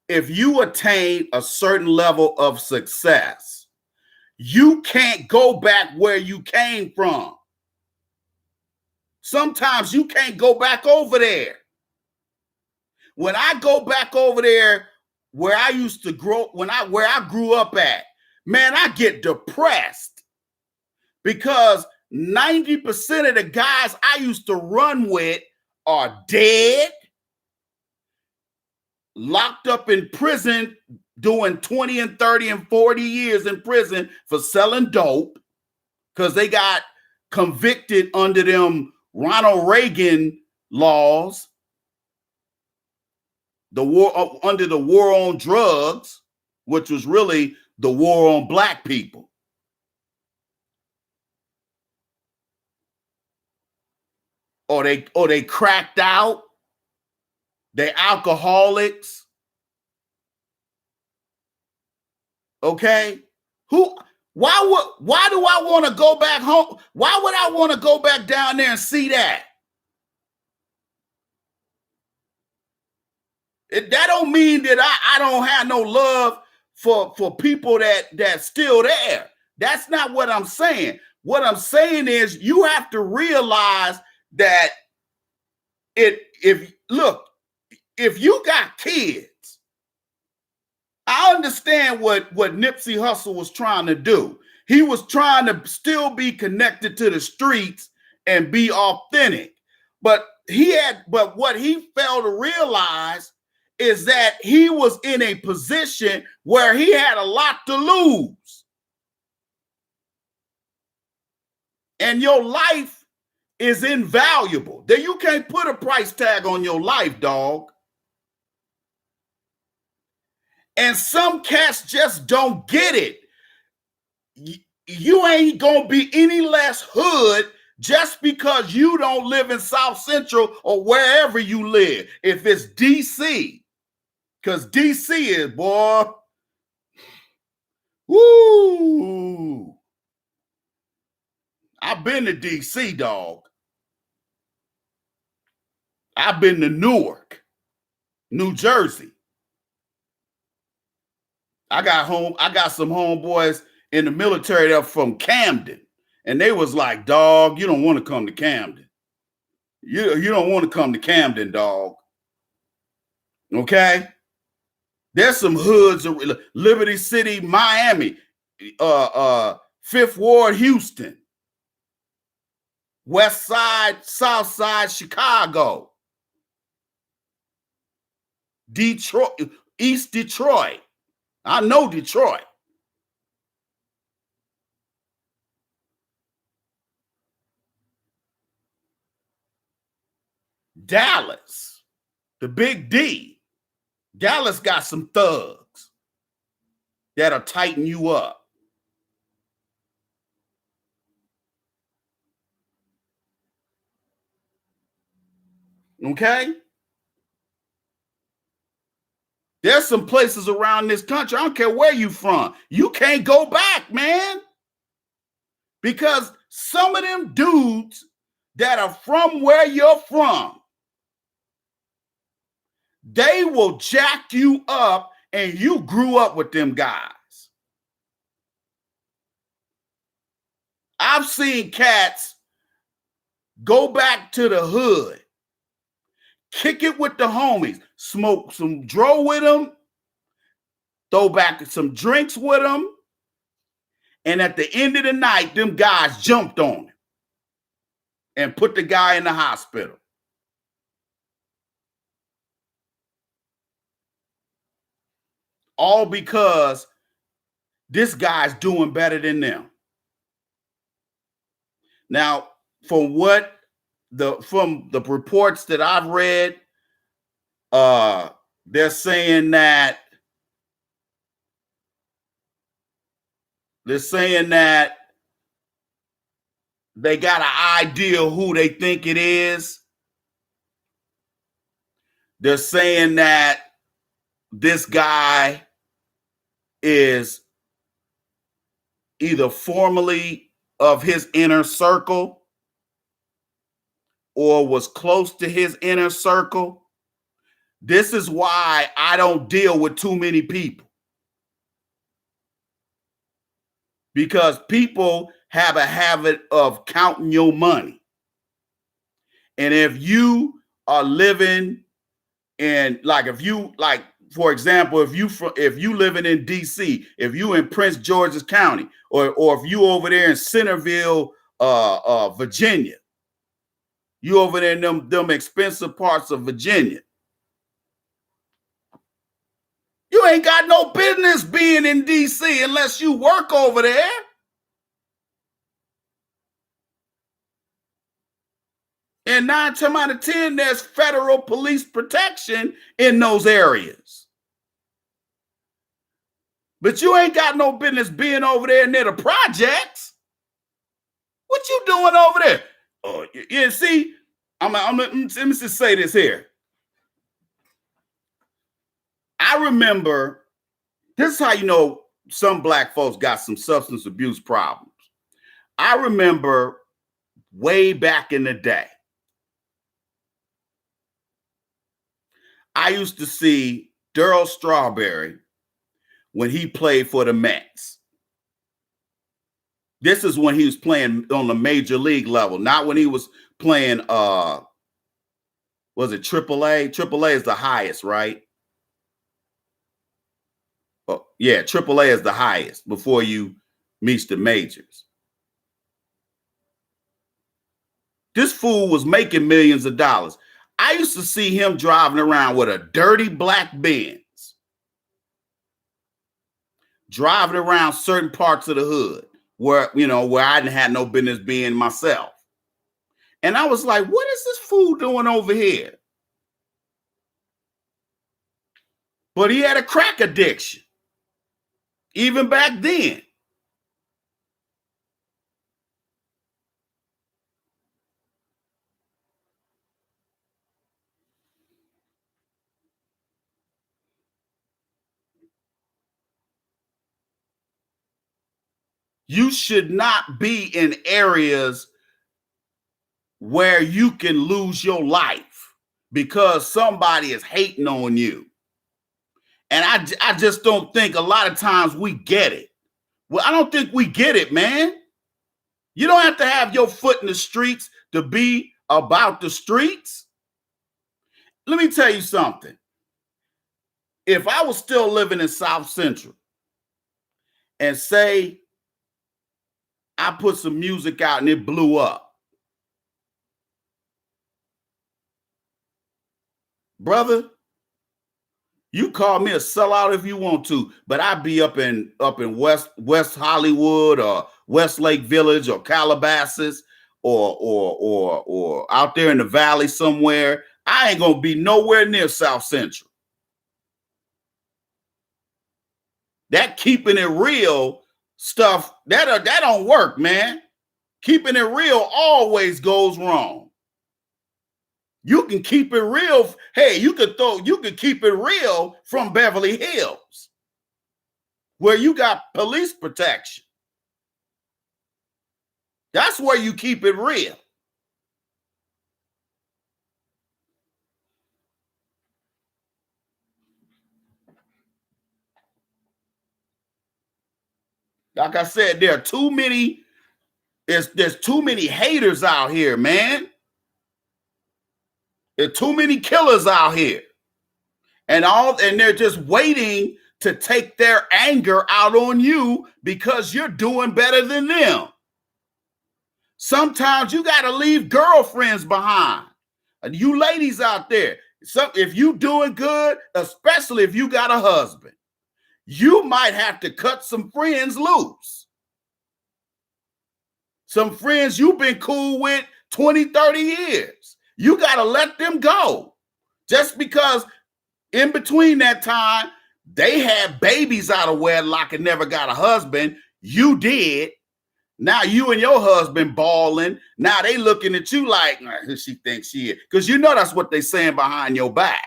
If you attain a certain level of success, you can't go back where you came from. Sometimes you can't go back over there. When I go back over there where I used to grow, where I grew up at, man, I get depressed because 90% of the guys I used to run with are dead, locked up in prison, doing 20 and 30 and 40 years in prison for selling dope because they got convicted under them Ronald Reagan laws, the war under the war on drugs, which was really the war on black people. Or they cracked out. They alcoholics. Okay? Why do I want to go back home? Why would I want to go back down there and see that? That don't mean that I don't have no love for people that's still there. That's not what I'm saying. What I'm saying is you have to realize that if you got kids, I understand what Nipsey Hussle was trying to do. He was trying to still be connected to the streets and be authentic. But what he failed to realize is that he was in a position where he had a lot to lose. And your life is invaluable. That you can't put a price tag on your life, dog. And some cats just don't get it. You ain't gonna be any less hood just because you don't live in South Central or wherever you live. If it's DC, because DC is, boy, woo. I've been to DC, dog. I've been to Newark, New Jersey. I got some homeboys in the military that are from Camden. And they was like, dog, you don't want to come to Camden. You don't want to come to Camden, dog. Okay? There's some hoods, Liberty City, Miami, Fifth Ward, Houston, West Side, South Side, Chicago, Detroit, East Detroit. I know Detroit. Dallas, the Big D. Dallas got some thugs that'll tighten you up. Okay? There's some places around this country, I don't care where you from, you can't go back, man. Because some of them dudes that are from where you're from, they will jack you up, and you grew up with them guys. I've seen cats go back to the hood, kick it with the homies, smoke some dro with them, throw back some drinks with them, and at the end of the night, them guys jumped on him and put the guy in the hospital. All because this guy's doing better than them. Now, from the reports that I've read, they're saying that they got an idea who they think it is. They're saying that this guy is either formerly of his inner circle or was close to his inner circle. This is why I don't deal with too many people. Because people have a habit of counting your money. And if you are living in, for example, if you living in DC, if you in Prince George's County, or if you over there in Centerville, Virginia, you over there in them expensive parts of Virginia, you ain't got no business being in DC unless you work over there. And 9 times out of 10, there's federal police protection in those areas. But you ain't got no business being over there near the projects. What you doing over there? Oh, you see, let me just say this here. I remember, this is how you know some black folks got some substance abuse problems. I remember way back in the day, I used to see Darryl Strawberry when he played for the Mets. This is when he was playing on the major league level, not when he was playing, was it AAA? AAA is the highest, right? Oh, yeah, AAA is the highest before you reach the majors. This fool was making millions of dollars. I used to see him driving around with a dirty black Benz, driving around certain parts of the hood where I didn't have no business being myself. And I was like, what is this fool doing over here? But he had a crack addiction, even back then. You should not be in areas where you can lose your life, because somebody is hating on you. And I just don't think a lot of times we get it. Well, I don't think we get it, man. You don't have to have your foot in the streets to be about the streets. Let me tell you something. If I was still living in South Central and say I put some music out and it blew up, brother, you call me a sellout if you want to, but I'd be up in West Hollywood or Westlake Village or Calabasas or out there in the valley somewhere. I ain't gonna be nowhere near South Central. That keeping it real stuff, that don't work, man. Keeping it real always goes wrong. You can keep it real. Hey, you could keep it real from Beverly Hills, where you got police protection. That's where you keep it real. Like I said, there are too many. There's too many haters out here, man. There's too many killers out here, and they're just waiting to take their anger out on you because you're doing better than them. Sometimes you got to leave girlfriends behind. And you ladies out there, if you doing good, especially if you got a husband, you might have to cut some friends loose. Some friends you've been cool with 20, 30 years. You got to let them go. Just because in between that time, they had babies out of wedlock and never got a husband. You did. Now you and your husband balling. Now they looking at you like, who she thinks she is. Because you know that's what they saying behind your back.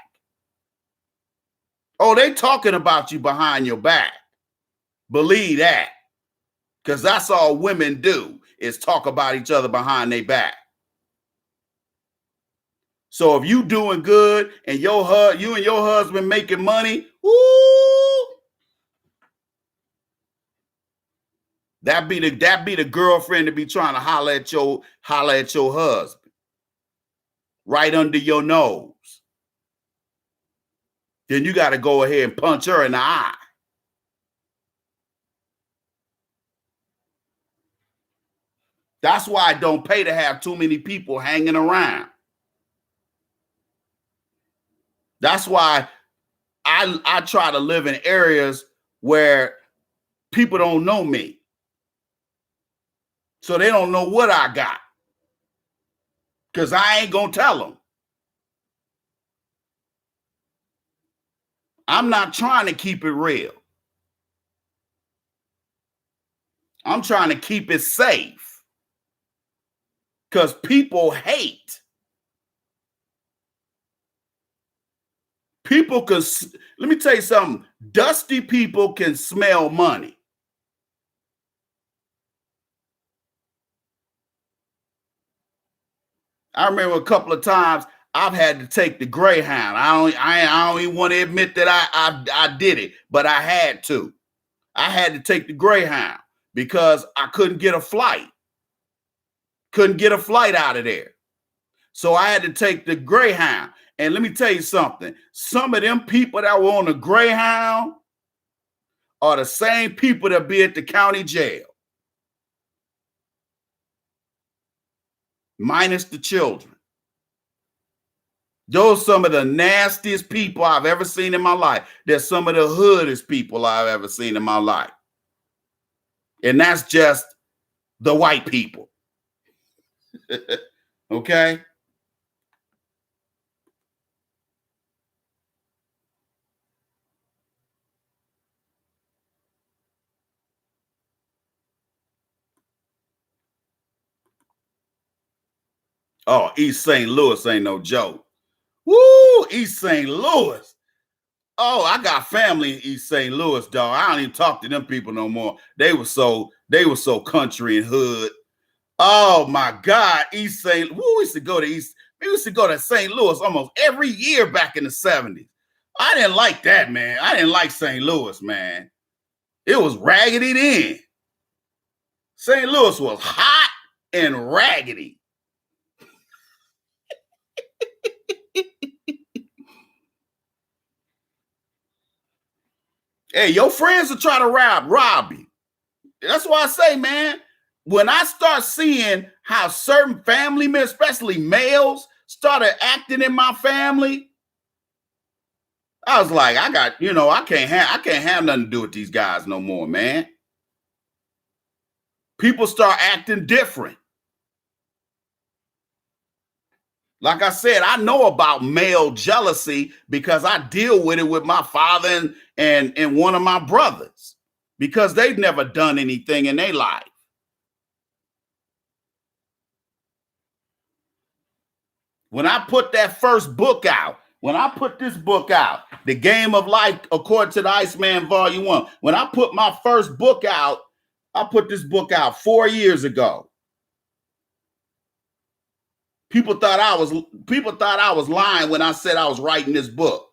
Oh, they talking about you behind your back. Believe that. Because that's all women do, is talk about each other behind their back. So if you doing good and you and your husband making money, woo, that be the girlfriend to be trying to holler at your husband right under your nose. Then you got to go ahead and punch her in the eye. That's why I don't pay to have too many people hanging around. That's why I try to live in areas where people don't know me. So they don't know what I got. Because I ain't going to tell them. I'm not trying to keep it real. I'm trying to keep it safe. Because people hate. People can, let me tell you something. Dusty people can smell money. I remember a couple of times I've had to take the Greyhound. I don't even want to admit that I did it, but I had to. I had to take the Greyhound because I couldn't get a flight. Couldn't get a flight out of there. So I had to take the Greyhound. And let me tell you something. Some of them people that were on the Greyhound are the same people that be at the county jail. Minus the children. Those are some of the nastiest people I've ever seen in my life. They're some of the hoodest people I've ever seen in my life. And that's just the white people. Okay? Oh, East St. Louis ain't no joke. Woo, East St. Louis. Oh, I got family in East St. Louis, dog. I don't even talk to them people no more. They were so country and hood. Oh my God, East St. Louis. We used to go to East. We used to go to St. Louis almost every year back in the 70s. I didn't like that, man. I didn't like St. Louis, man. It was raggedy then. St. Louis was hot and raggedy. Hey, your friends will try to rob you. That's why I say, man, when I start seeing how certain family members, especially males, started acting in my family, I was like, I can't have nothing to do with these guys no more, man. People start acting different. Like I said, I know about male jealousy because I deal with it with my father and one of my brothers because they've never done anything in their life. When I put that first book out, when I put this book out, The Game of Life According to the Iceman Volume 1, when I put my first book out, I put this book out 4 years ago. People thought I was lying when I said I was writing this book.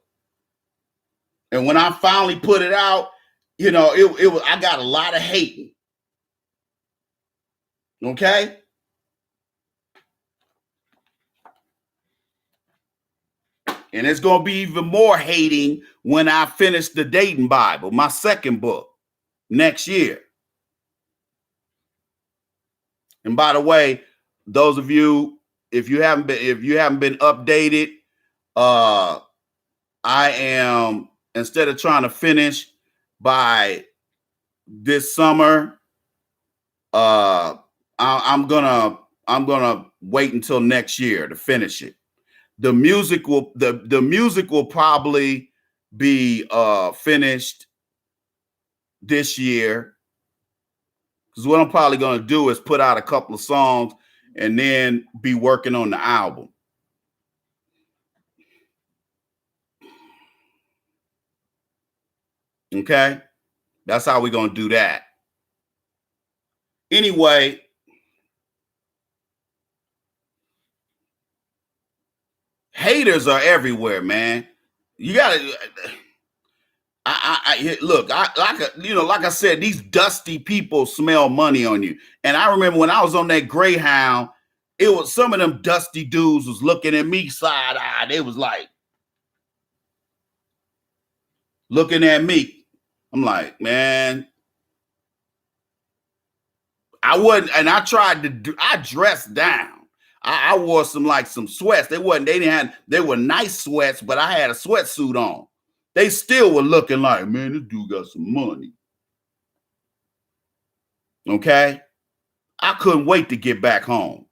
And when I finally put it out, it was, I got a lot of hating. Okay? And it's going to be even more hating when I finish the Dating Bible, my second book, next year. And by the way, those of you, if you haven't been updated, I am, instead of trying to finish by this summer, I'm gonna wait until next year to finish it. The music will probably be finished this year, because what I'm probably gonna do is put out a couple of songs and then be working on the album. Okay, that's how we're gonna do that. Anyway, haters are everywhere, man. You gotta. Look. Like I said, these dusty people smell money on you. And I remember when I was on that Greyhound, it was some of them dusty dudes was looking at me side eye. They was like looking at me. I'm like, man, I wasn't, and I tried to do. I dressed down. I wore some sweats. They were nice sweats, but I had a sweatsuit on. They still were looking like, man, this dude got some money. Okay? I couldn't wait to get back home.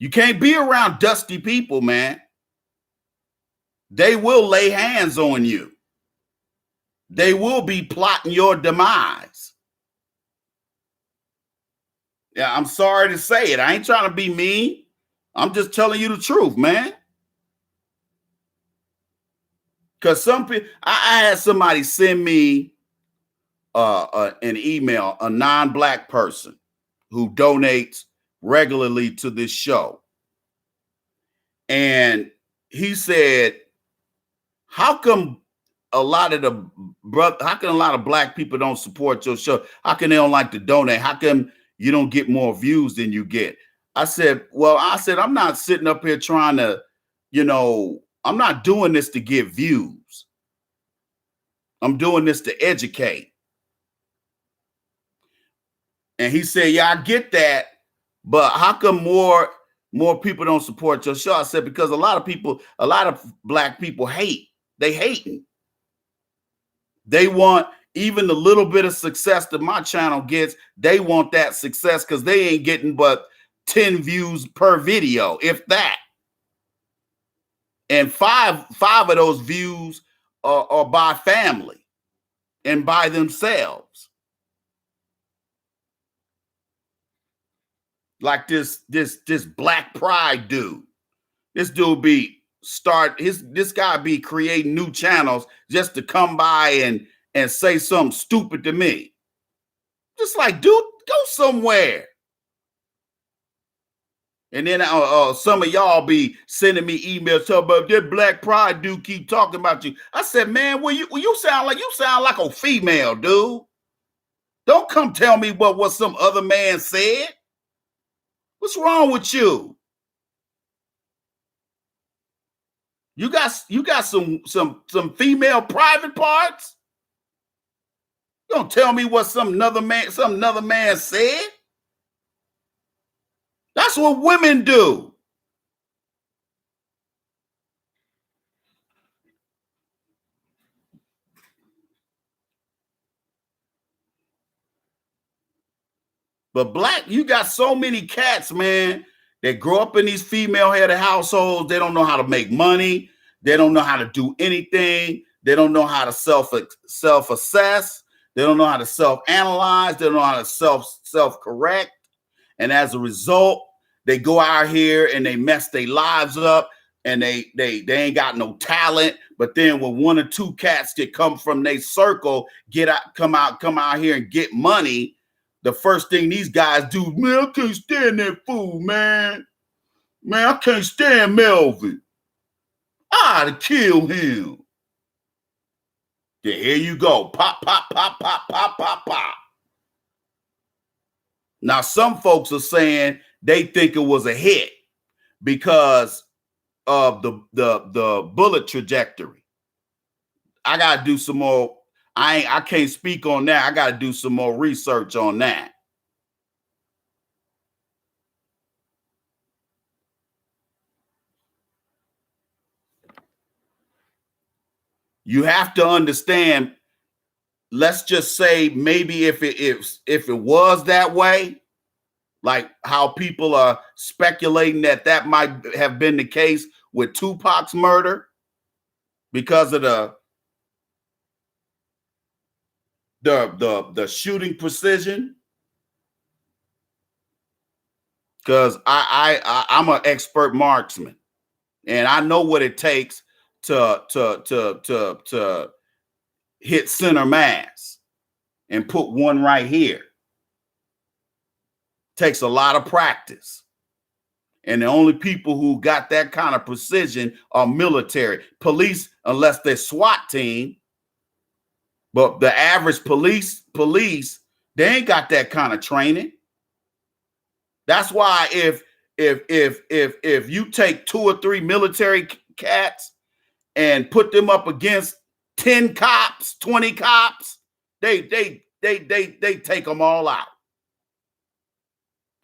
You can't be around dusty people, man. They will lay hands on you. They will be plotting your demise. Yeah, I'm sorry to say it. I ain't trying to be mean. I'm just telling you the truth, man. Because some people, I had somebody send me an email, a non-black person who donates regularly to this show. And he said, how come a lot of black people don't support your show? How come they don't like to donate? How come you don't get more views than you get? I said, I'm not sitting up here trying to, I'm not doing this to get views. I'm doing this to educate. And he said, yeah, I get that, but how come more people don't support your show? I said, because a lot of black people hate. They hating. They want even the little bit of success that my channel gets. They want that success because they ain't getting but 10 views per video, if that. And five of those views are by family and by themselves. Like this Black Pride dude. This dude this guy be creating new channels just to come by and say something stupid to me. Just like, dude, go somewhere. And then some of y'all be sending me emails talking about that Black Pride dude keep talking about you. I said, man, you sound like a female, dude. Don't come tell me what some other man said. What's wrong with you? You got some female private parts? Don't tell me what some another man said. That's what women do. But you got so many cats, man, that grow up in these female-headed households. They don't know how to make money. They don't know how to do anything. They don't know how to self-assess. They don't know how to self-analyze. They don't know how to self-correct. And as a result, they go out here and they mess their lives up, and they ain't got no talent. But then when one or two cats that come from their circle come out here and get money, the first thing these guys do, man, I can't stand that fool, man. Man, I can't stand Melvin. I ought to kill him. Then here you go. Pop, pop, pop, pop, pop, pop, pop. Now, some folks are saying they think it was a hit because of the bullet trajectory. I got to do some more. I can't speak on that. I got to do some more research on that. You have to understand, let's just say maybe if it was that way, like how people are speculating that might have been the case with Tupac's murder because of the shooting precision. Because I'm an expert marksman, and I know what it takes to hit center mass and put one right here. Takes a lot of practice. And the only people who got that kind of precision are military. Police, unless they're SWAT team. But the average police, they ain't got that kind of training. That's why if you take 2 or 3 military cats and put them up against 10 cops, 20 cops, they take them all out.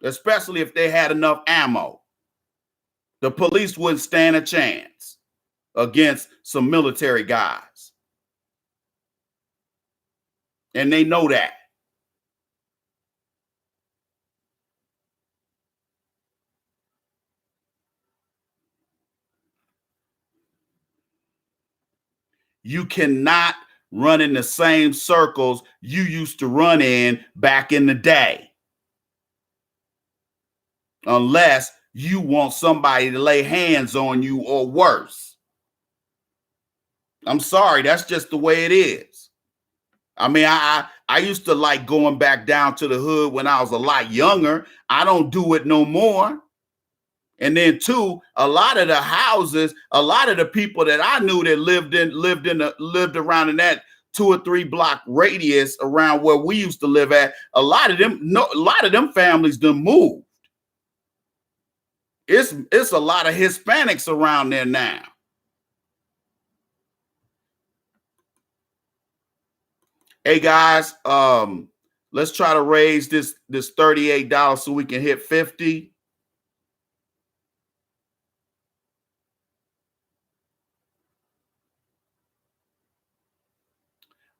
Especially if they had enough ammo. The police wouldn't stand a chance against some military guys. And they know that. You cannot run in the same circles you used to run in back in the day. Unless you want somebody to lay hands on you or worse. I'm sorry, that's just the way it is. I mean, I used to like going back down to the hood when I was a lot younger. I don't do it no more. And then too, a lot of the houses, a lot of the people that I knew that lived around in that 2 or 3 block radius around where we used to live at, a lot of them families done moved. It's a lot of Hispanics around there now. Hey guys, let's try to raise this $38 so we can hit 50.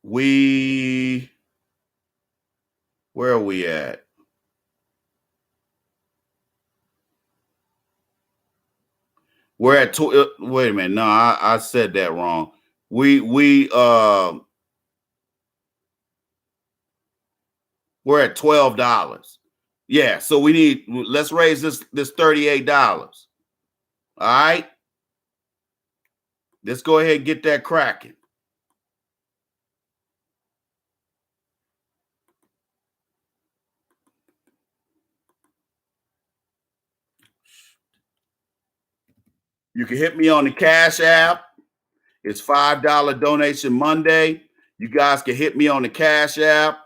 Where are we at? We're at wait a minute. No, I said that wrong. We're at $12. Yeah, so let's raise this $38. All right. Let's go ahead and get that cracking. You can hit me on the Cash App. It's $5 donation Monday. You guys can hit me on the Cash App.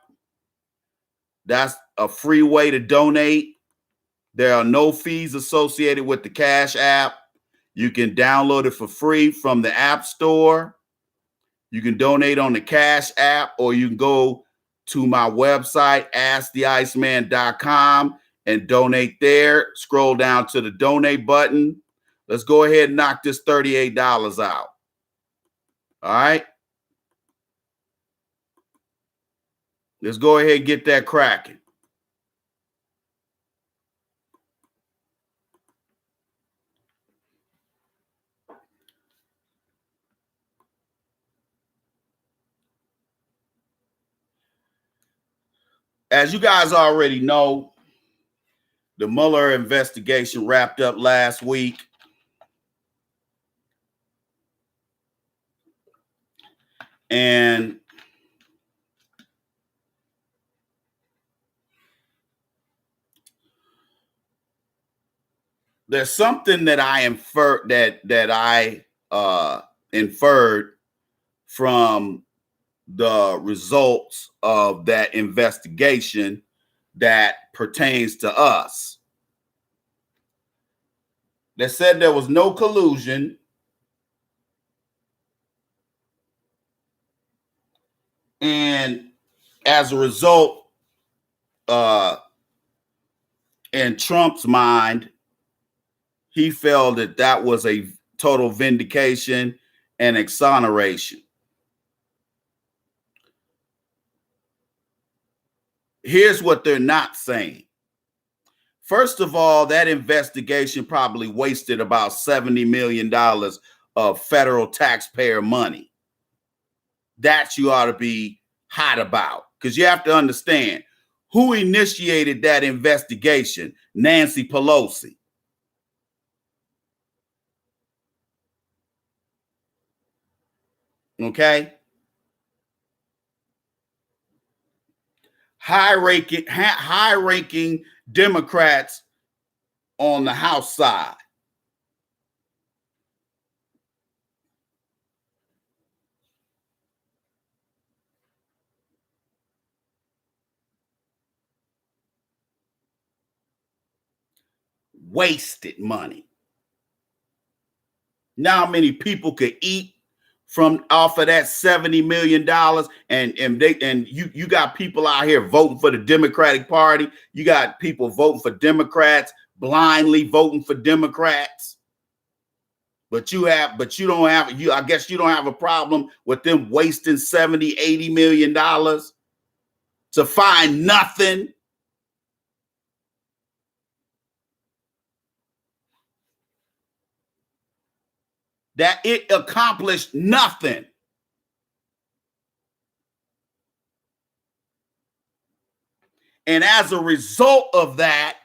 That's a free way to donate. There are no fees associated with the Cash App. You can download it for free from the App Store. You can donate on the Cash App, or you can go to my website, asktheiceman.com, and donate there. Scroll down to the donate button. Let's go ahead and knock this $38 out. All right. Let's go ahead and get that cracking. As you guys already know, the Mueller investigation wrapped up last week. And there's something that I inferred inferred from the results of that investigation that pertains to us. They said there was no collusion. And as a result, in Trump's mind, he felt that that was a total vindication and exoneration. Here's what they're not saying. First of all, that investigation probably wasted about $70 million of federal taxpayer money. That you ought to be hot about, because you have to understand who initiated that investigation. Nancy Pelosi. Okay. High-ranking Democrats on the House side. Wasted money. Now how many people could eat from off of that $70 million, and you got people out here voting for the Democratic Party. You got people voting for Democrats, blindly voting for Democrats. I guess you don't have a problem with them wasting $70-80 million to find nothing. That it accomplished nothing. And as a result of that,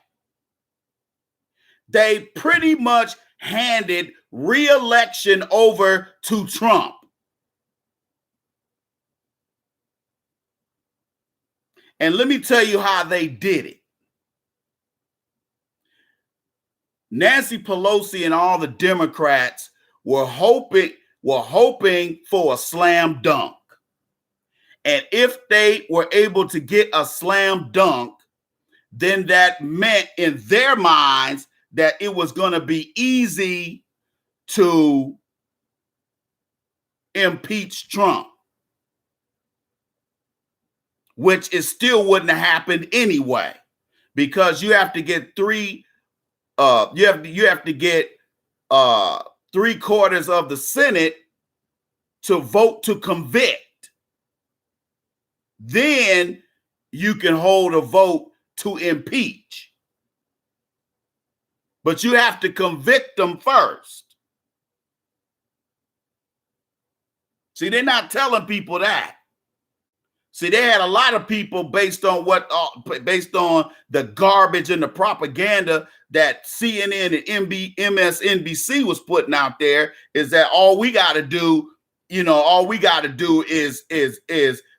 they pretty much handed re-election over to Trump. And let me tell you how they did it. Nancy Pelosi and all the Democrats were hoping for a slam dunk. And if they were able to get a slam dunk, then that meant in their minds that it was going to be easy to impeach Trump, which it still wouldn't have happened anyway, because you have to get you have to get 3/4 of the Senate to vote to convict. Then you can hold a vote to impeach. But you have to convict them first. See, they're not telling people that. See, they had a lot of people based on the garbage and the propaganda that CNN and MSNBC was putting out there, is that all we got to do is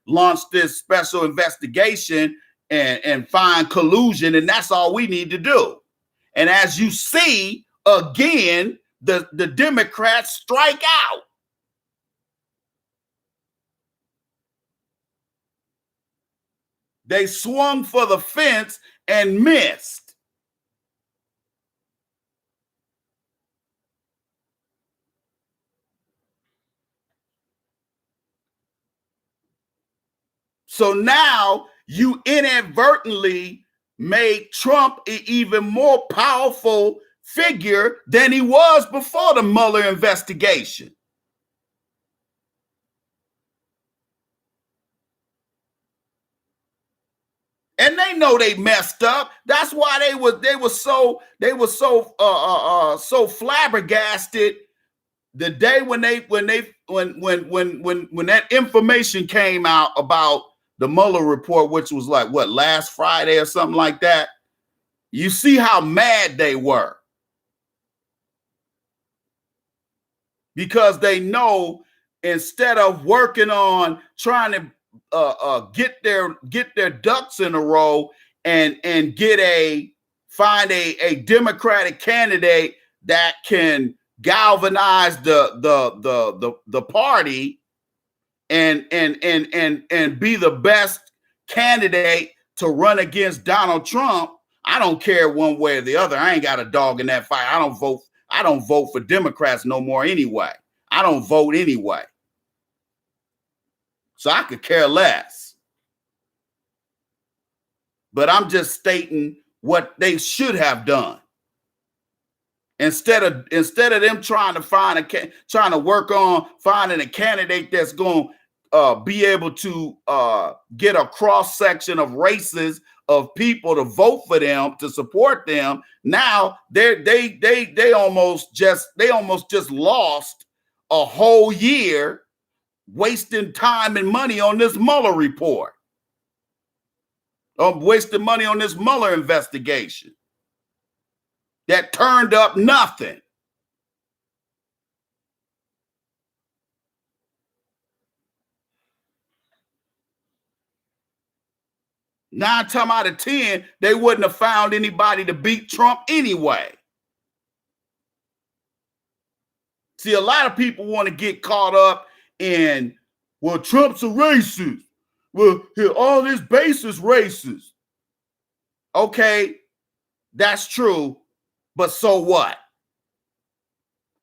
launch this special investigation and find collusion, and that's all we need to do. And as you see, again, the Democrats strike out. They swung for the fence and missed. So now you inadvertently made Trump an even more powerful figure than he was before the Mueller investigation. And they know they messed up. That's why they were so flabbergasted the day when that information came out about the Mueller report, which was like what, last Friday or something like that. You see how mad they were, because they know instead of working on trying to get their ducks in a row and find a Democratic candidate that can galvanize the party and be the best candidate to run against Donald Trump. I don't care one way or the other. I ain't got a dog in that fight. I don't vote for Democrats no more anyway. I don't vote anyway. So I could care less. But I'm just stating what they should have done. Instead of them trying to work on finding a candidate that's going to be able to get a cross section of races of people to vote for them, to support them. Now they almost just lost a whole year wasting time and money on this Mueller report. Wasting money on this Mueller investigation that turned up nothing. Nine times out of 10, they wouldn't have found anybody to beat Trump anyway. See, a lot of people want to get caught up in, well, Trump's a racist. Well, all his base is racist. Okay, that's true, but so what?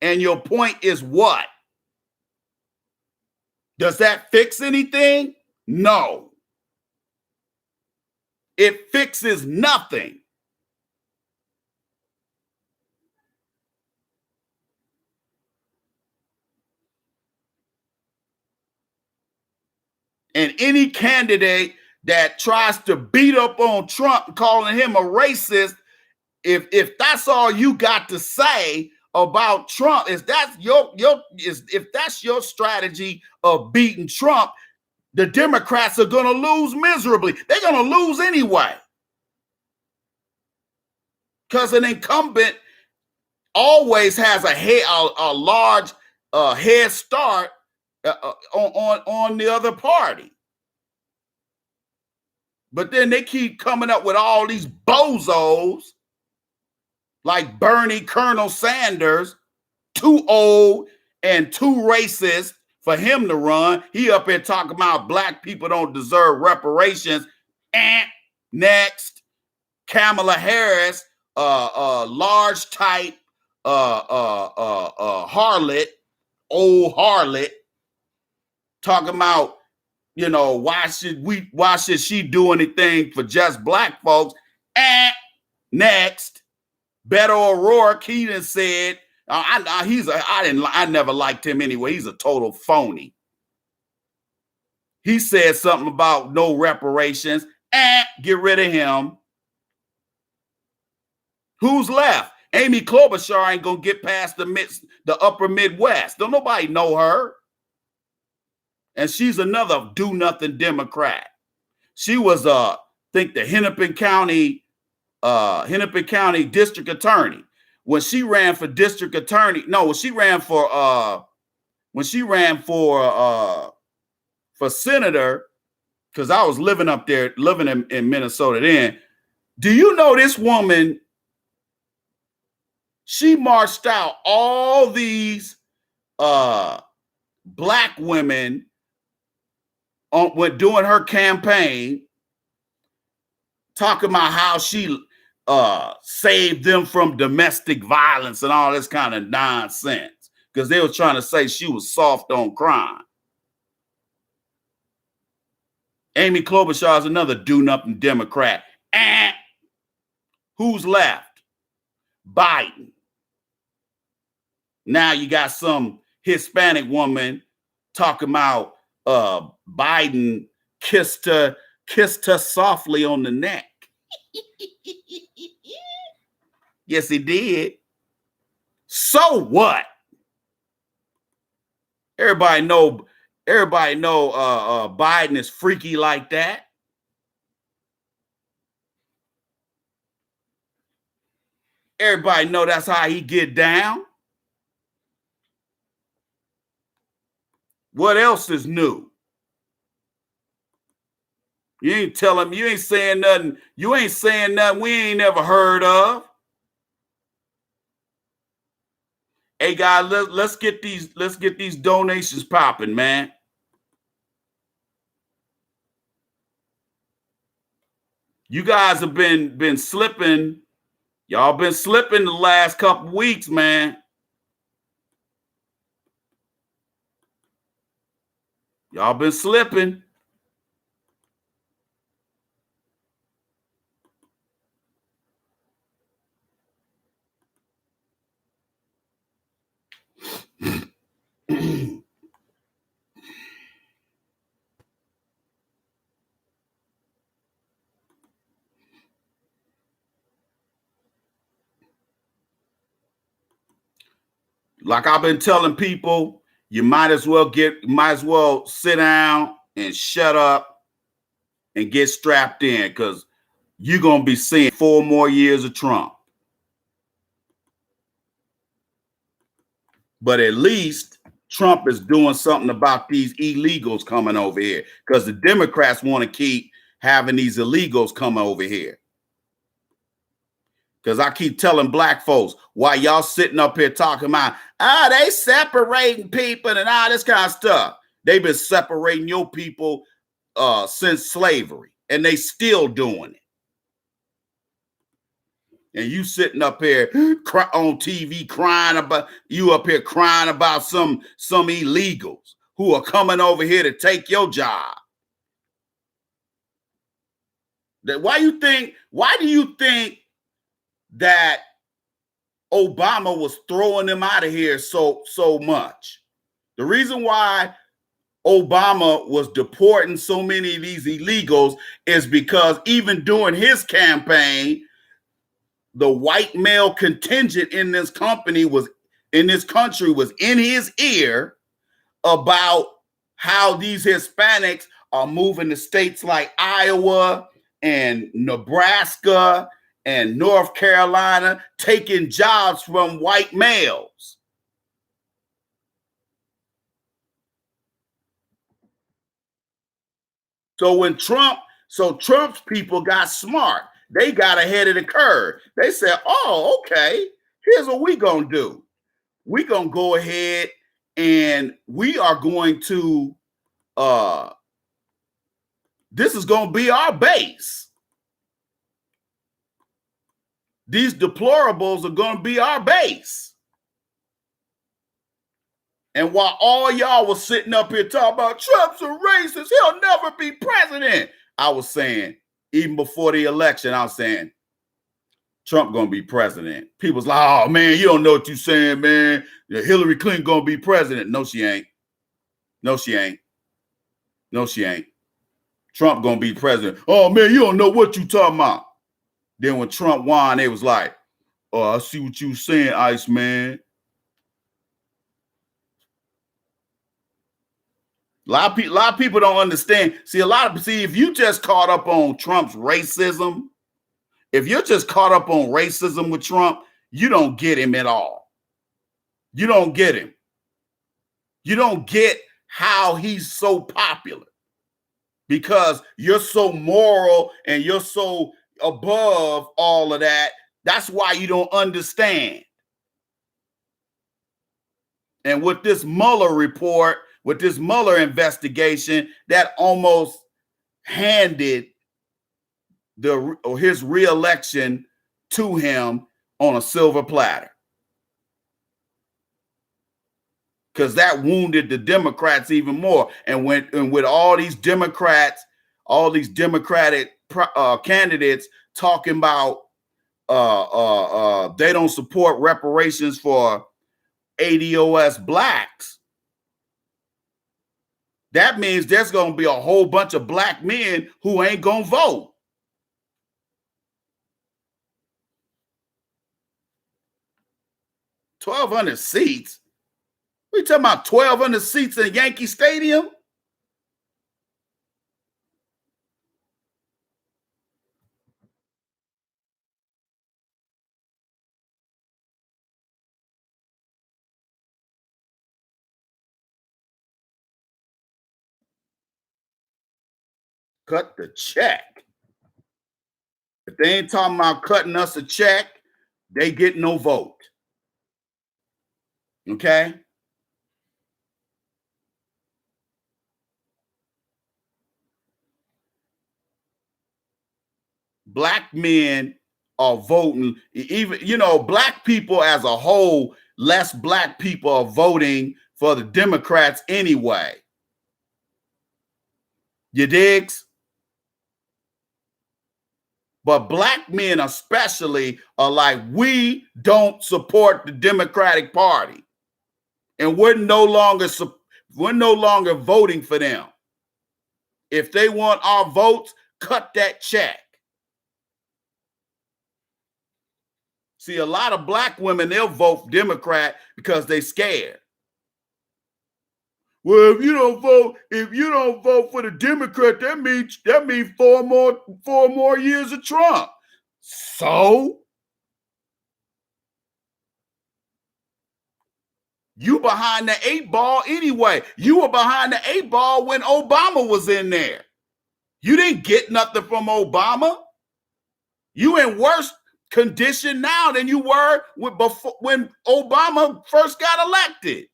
And your point is what? Does that fix anything? No. It fixes nothing. And any candidate that tries to beat up on Trump, calling him a racist, if that's all you got to say about Trump, if that's your strategy of beating Trump, the Democrats are going to lose miserably. They're going to lose anyway, because an incumbent always has a large head start on the other party. But then they keep coming up with all these bozos like Bernie Colonel Sanders, too old and too racist for him to run. He up here talking about black people don't deserve reparations. Next, Kamala Harris, large type harlot, old harlot, talking about, you know, why should she do anything for just black folks? Next, Beto O'Rourke, he done said, I never liked him anyway. He's a total phony. He said something about no reparations. Get rid of him. Who's left? Amy Klobuchar ain't gonna get past the upper Midwest. Don't nobody know her. And she's another do-nothing Democrat. She was, I think, the Hennepin County district attorney. When she ran for district attorney, no, when she ran for senator, because I was living in Minnesota then. Do you know this woman? She marched out all these black women when doing her campaign, talking about how she saved them from domestic violence and all this kind of nonsense, because they were trying to say she was soft on crime. Amy Klobuchar is another do-nothing Democrat. Who's left? Biden. Now you got some Hispanic woman talking about Biden kissed her softly on the neck. Yes, he did. So what? Everybody know Biden is freaky like that. Everybody know that's how he get down. What else is new? You ain't telling me, you ain't saying nothing. You ain't saying nothing we ain't never heard of. Hey guys, let's get these donations popping, man. You guys have been slipping. Y'all been slipping the last couple weeks, man. Y'all been slipping. Like I've been telling people, you might as well sit down and shut up and get strapped in, because you're gonna be seeing 4 more years of Trump. But at least Trump is doing something about these illegals coming over here, because the Democrats want to keep having these illegals come over here. Because I keep telling black folks, why y'all sitting up here talking about, they separating people and all this kind of stuff. They've been separating your people since slavery, and they still doing it. And you sitting up here on TV crying about some illegals who are coming over here to take your job. Why do you think that Obama was throwing them out of here so much? The reason why Obama was deporting so many of these illegals is because even during his campaign, the white male contingent in this country was in his ear about how these Hispanics are moving to states like Iowa and Nebraska and North Carolina, taking jobs from white males. So Trump's people got smart. They got ahead of the curve. They said, oh, okay, here's what we're going to do. We're going to go ahead and we are going to, this is going to be our base. These deplorables are going to be our base. And while all y'all was sitting up here talking about Trump's a racist, he'll never be president, I was saying, even before the election, I was saying, Trump gonna be president. People's like, oh man, you don't know what you're saying, man. Hillary Clinton gonna be president. No, she ain't. No, she ain't. No, she ain't. Trump gonna be president. Oh man, you don't know what you talking about. Then when Trump won, they was like, oh, I see what you saying, Iceman. A lot of people don't understand. See, if you just caught up on Trump's racism, if you're just caught up on racism with Trump, you don't get him at all. You don't get him. You don't get how he's so popular, because you're so moral and you're so above all of that. That's why you don't understand. And with this Mueller report, with this Mueller investigation, that almost handed his reelection to him on a silver platter. Because that wounded the Democrats even more. And with all these Democrats, all these Democratic candidates talking about they don't support reparations for ADOS blacks, that means there's going to be a whole bunch of black men who ain't going to vote. $1,200 seats? We talking about 1,200 seats in Yankee Stadium? Cut the check. If they ain't talking about cutting us a check, they get no vote. Okay? Black men are voting. Even, black people as a whole, less black people are voting for the Democrats anyway. You digs? But black men especially are like, we don't support the Democratic Party. And we're no longer voting for them. If they want our votes, cut that check. See, a lot of black women, they'll vote Democrat because they're scared. Well, if you don't vote for the Democrat, that means 4 more years of Trump. So you behind the 8 ball anyway. You were behind the 8 ball when Obama was in there. You didn't get nothing from Obama. You in worse condition now than you were when Obama first got elected.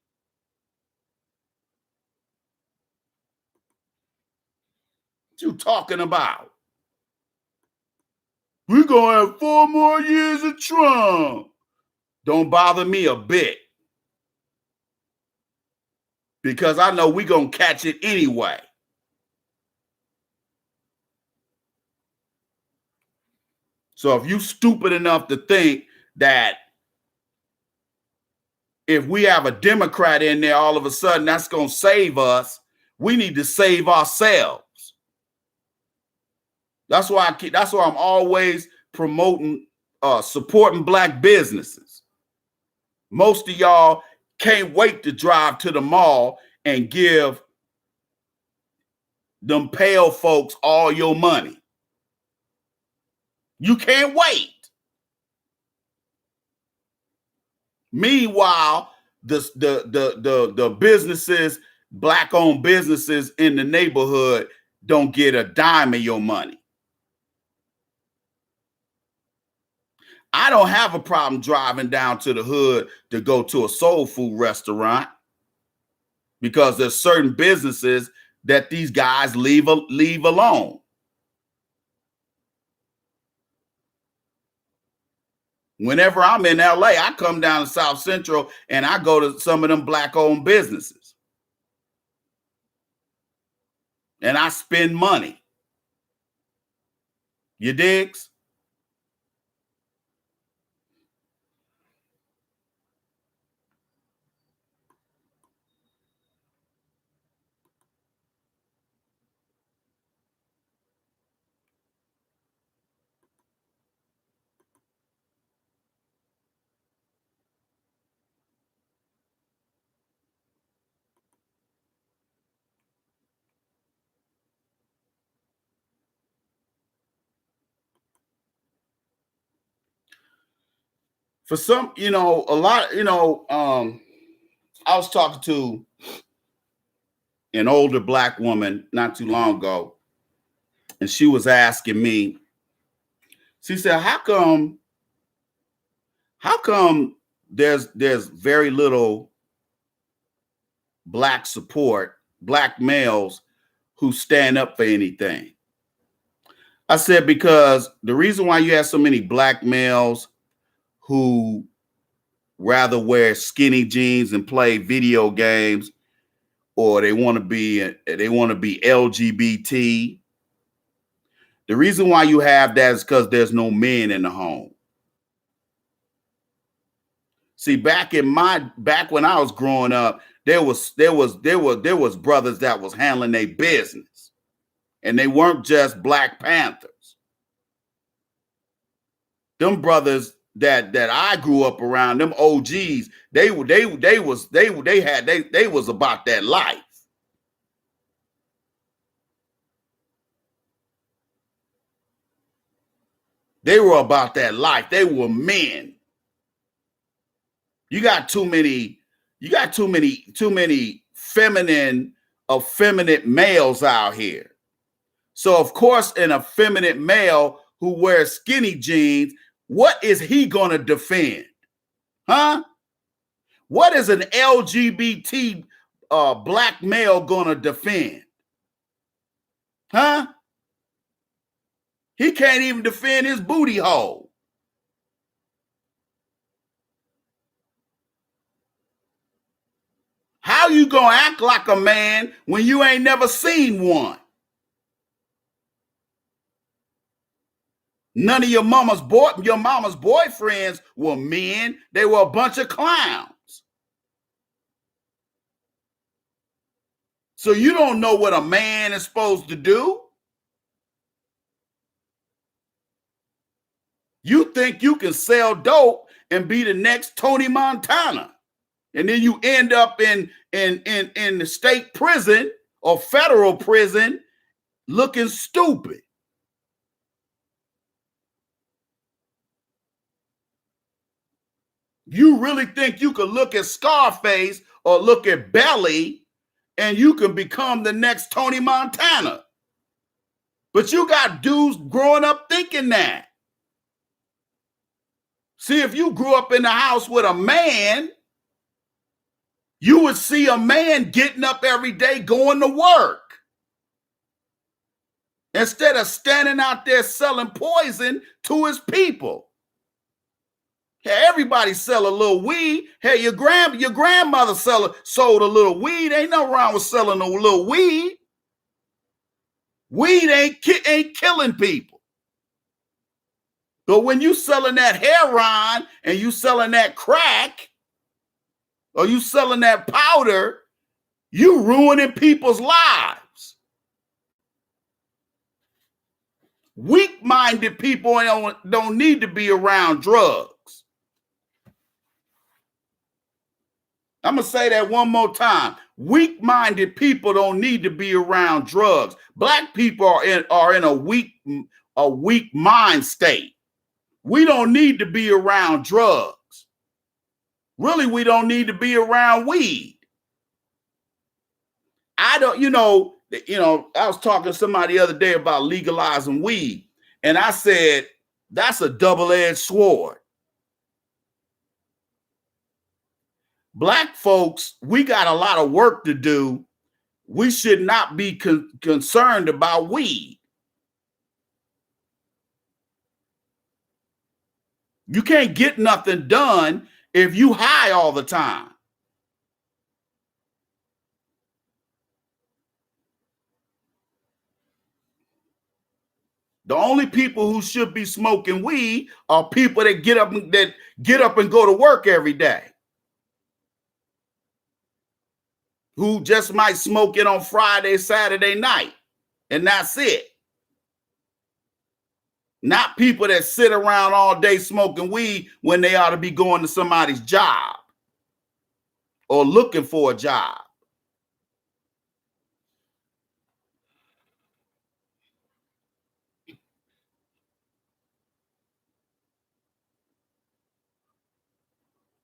What you talking about? We're going to have 4 more years of Trump. Don't bother me a bit. Because I know we're going to catch it anyway. So if you stupid enough to think that if we have a Democrat in there, all of a sudden that's going to save us, we need to save ourselves. That's why I'm always promoting, supporting black businesses. Most of y'all can't wait to drive to the mall and give them pale folks all your money. You can't wait. Meanwhile, the businesses, black-owned businesses in the neighborhood don't get a dime of your money. I don't have a problem driving down to the hood to go to a soul food restaurant because there's certain businesses that these guys leave alone. Whenever I'm in LA, I come down to South Central and I go to some of them black-owned businesses. And I spend money. You digs? For some, a lot, I was talking to an older black woman not too long ago, and she was asking me, she said, how come there's very little black support, black males who stand up for anything. I said because the reason why you have so many black males who rather wear skinny jeans and play video games, or they want to be LGBT. The reason why you have that is because there's no men in the home. See, back when I was growing up, there was brothers that was handling their business, and they weren't just Black Panthers. Them brothers that I grew up around, them OGs, they was about that life. They were about that life. They were men. You got too many feminine, effeminate males out here. So of course, an effeminate male who wears skinny jeans, what is he gonna defend? Huh? What is an LGBT black male gonna defend? Huh? He can't even defend his booty hole. How you gonna act like a man when you ain't never seen one? None of your mama's boyfriends were men. They were a bunch of clowns. So you don't know what a man is supposed to do. You think you can sell dope and be the next Tony Montana. And then you end up in the state prison or federal prison looking stupid. You really think you could look at Scarface or look at Belly and you can become the next Tony Montana? But you got dudes growing up thinking that. See, if you grew up in the house with a man, you would see a man getting up every day going to work instead of standing out there selling poison to his people. Hey, everybody sell a little weed. Hey, your grandmother sold a little weed. Ain't no wrong with selling a little weed. Weed ain't killing people. But when you selling that heroin and you selling that crack or you selling that powder, you ruining people's lives. Weak-minded people don't need to be around drugs. I'm going to say that one more time. Weak-minded people don't need to be around drugs. Black people are in a weak mind state. We don't need to be around drugs. Really, we don't need to be around weed. I was talking to somebody the other day about legalizing weed, and I said, that's a double-edged sword. Black folks, we got a lot of work to do. We should not be concerned about weed. You can't get nothing done if you high all the time. The only people who should be smoking weed are people that get up and go to work every day, who just might smoke it on Friday, Saturday night, and that's it. Not people that sit around all day smoking weed when they ought to be going to somebody's job or looking for a job.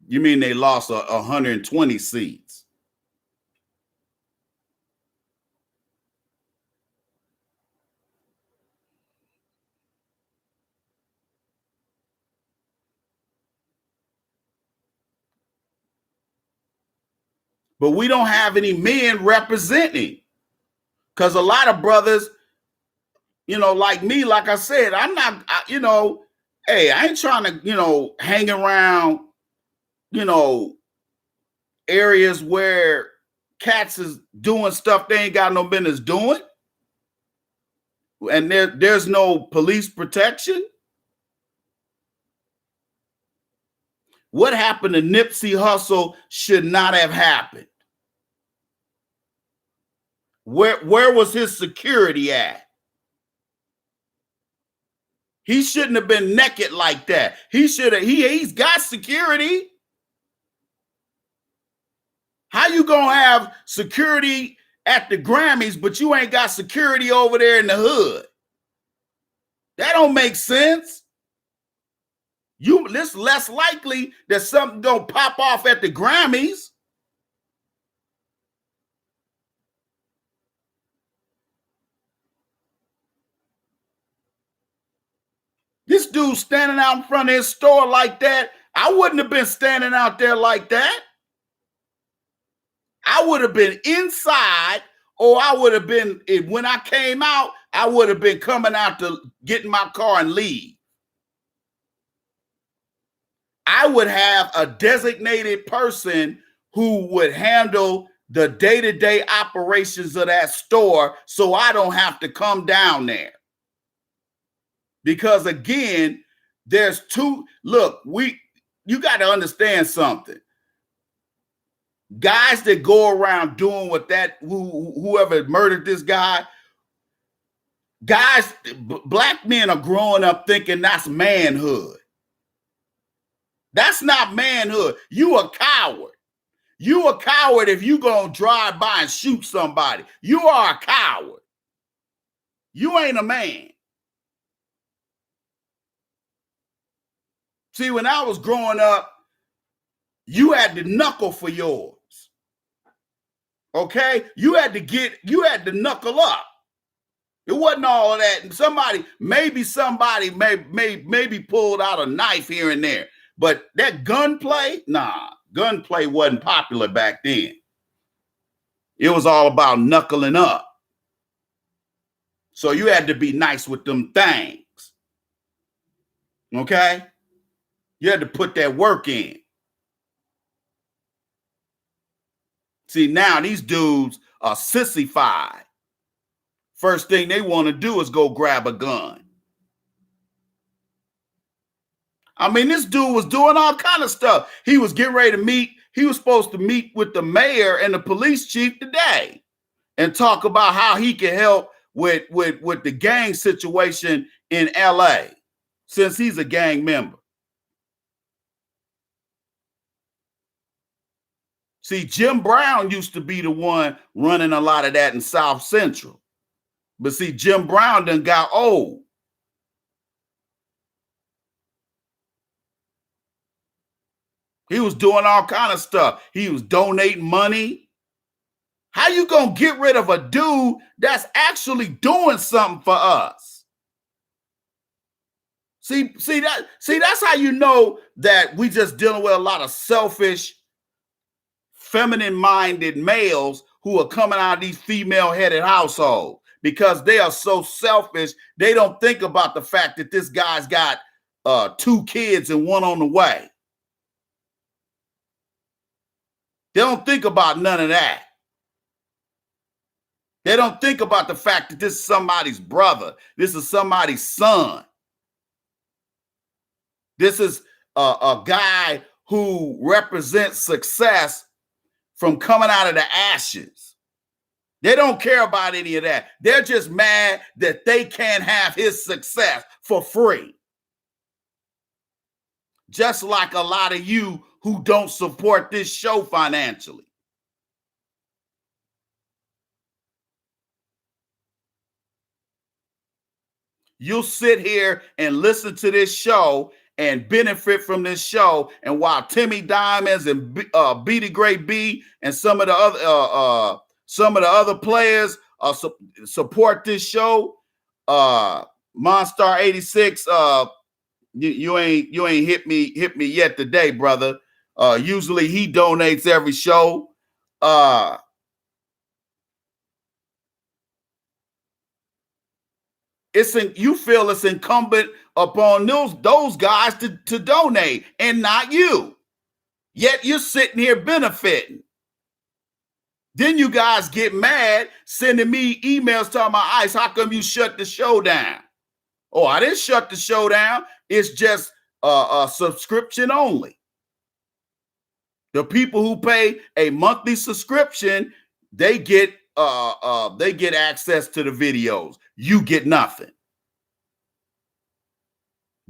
You mean they lost 120 seats? but we don't have any men representing. Because a lot of brothers, like me, like I said, I'm not, hey, I ain't trying to, hang around, areas where cats is doing stuff they ain't got no business doing. And there's no police protection. What happened to Nipsey Hussle should not have happened. Where was his security at? He shouldn't have been naked like that. He's got security. How you gonna have security at the Grammys, but you ain't got security over there in the hood? That don't make sense. It's less likely that something gonna pop off at the Grammys. This dude standing out in front of his store like that, I wouldn't have been standing out there like that. I would have been inside, or I would have been, when I came out, I would have been coming out to get in my car and leave. I would have a designated person who would handle the day-to-day operations of that store so I don't have to come down there. Because again, there's you got to understand something. Guys that go around doing what whoever murdered this guy, black men are growing up thinking that's manhood. That's not manhood. You a coward. You a coward if you gonna drive by and shoot somebody. You are a coward. You ain't a man. See, when I was growing up, you had to knuckle for yours. Okay? You had to knuckle up. It wasn't all of that. And maybe somebody pulled out a knife here and there. But that gunplay, gunplay wasn't popular back then. It was all about knuckling up. So you had to be nice with them things. Okay? You had to put that work in. See, now these dudes are sissified. First thing they want to do is go grab a gun. I mean, this dude was doing all kind of stuff. He was getting ready to meet. He was supposed to meet with the mayor and the police chief today and talk about how he can help with the gang situation in LA since he's a gang member. See, Jim Brown used to be the one running a lot of that in South Central. But see, Jim Brown done got old. He was doing all kind of stuff. He was donating money. How you gonna get rid of a dude that's actually doing something for us? See, that's how you know that we just dealing with a lot of selfish, feminine-minded males who are coming out of these female-headed households because they are so selfish. They don't think about the fact that this guy's got 2 kids and 1 on the way. They don't think about none of that. They don't think about the fact that this is somebody's brother. This is somebody's son. This is a guy who represents success from coming out of the ashes. They don't care about any of that. They're just mad that they can't have his success for free. Just like a lot of you who don't support this show financially. You'll sit here and listen to this show and benefit from this show. And while Timmy Diamonds and B Great B and some of the other players support this show, Monstar 86, you ain't hit me yet today, brother. Usually he donates every show. you feel it's incumbent upon those guys to donate and not you. Yet you're sitting here benefiting. Then you guys get mad, sending me emails talking about, Ice, how come you shut the show down? Oh, I didn't shut the show down. It's just a subscription only. The people who pay a monthly subscription, they get access to the videos. You get nothing.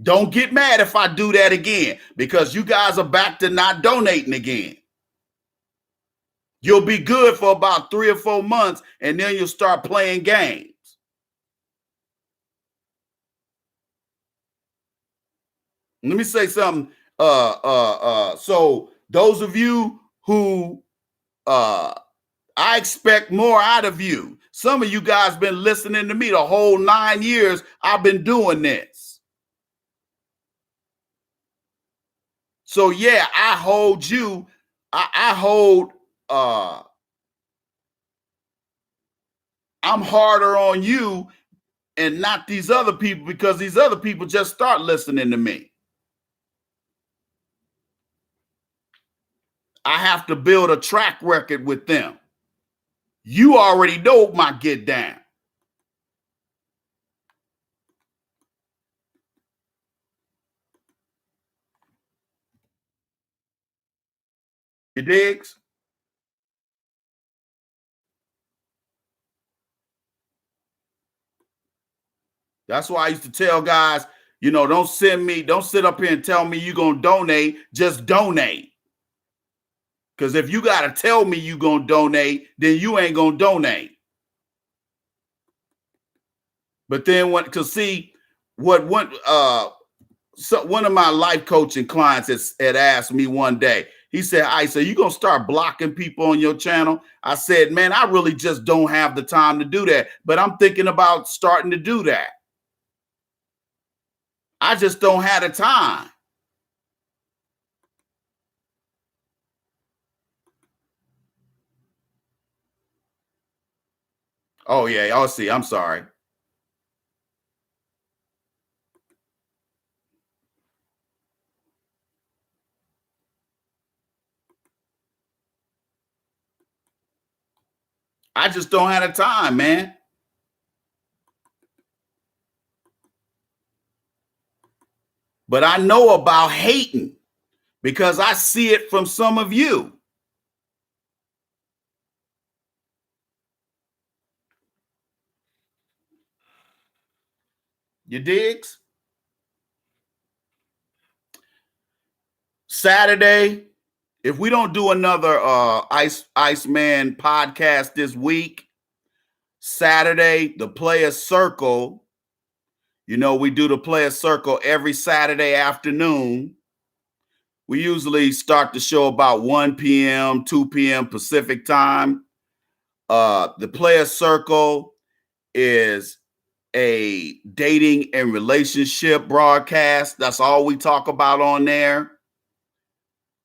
Don't get mad if I do that again, because you guys are back to not donating again. You'll be good for about 3 or 4 months, and then you'll start playing games. Let me say something. So those of you who I expect more out of you. Some of you guys been listening to me the whole 9 years I've been doing this. So yeah, I hold you. I hold. I'm harder on you and not these other people, because these other people just start listening to me. I have to build a track record with them. You already know my get down. You digs? That's why I used to tell guys, don't sit up here and tell me you're going to donate. Just donate. Because if you got to tell me you're going to donate, then you ain't going to donate. But then one of my life coaching clients had asked me one day, he said, Ice, are you going to start blocking people on your channel? I said, man, I really just don't have the time to do that. But I'm thinking about starting to do that. I just don't have the time. Oh, yeah. I'll see. I'm sorry. I just don't have the time, man. But I know about hating because I see it from some of you. You digs? Saturday, if we don't do another Iceman podcast this week, Saturday, the Players Circle. We do the Players Circle every Saturday afternoon. We usually start the show about 1 p.m., 2 p.m. Pacific time. The Players Circle is a dating and relationship broadcast. That's all we talk about on there.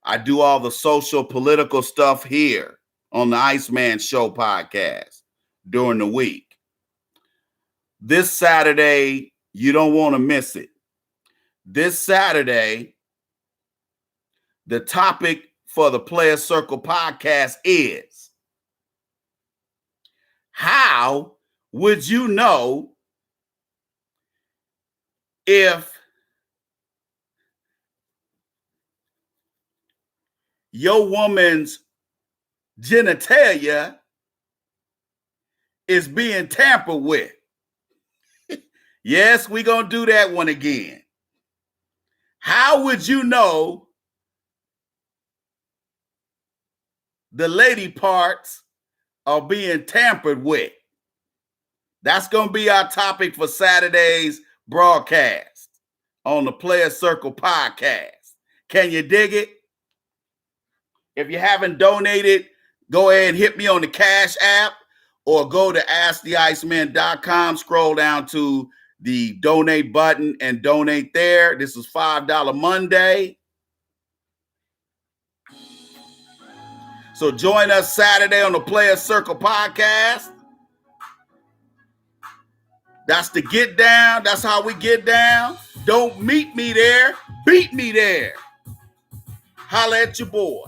I do all the social, political stuff here on the Iceman Show podcast during the week. This Saturday, you don't want to miss it. This Saturday, the topic for the Player Circle podcast is, how would you know if your woman's genitalia is being tampered with? Yes, we're going to do that one again. How would you know the lady parts are being tampered with? That's going to be our topic for Saturday's broadcast on the Player Circle podcast. Can you dig it? If you haven't donated, go ahead and hit me on the Cash App or go to asktheiceman.com, scroll down to the donate button and donate there. This is $5 Monday. So join us Saturday on the Player Circle podcast. That's the get down. That's how we get down. Don't meet me there. Beat me there. Holla at your boy.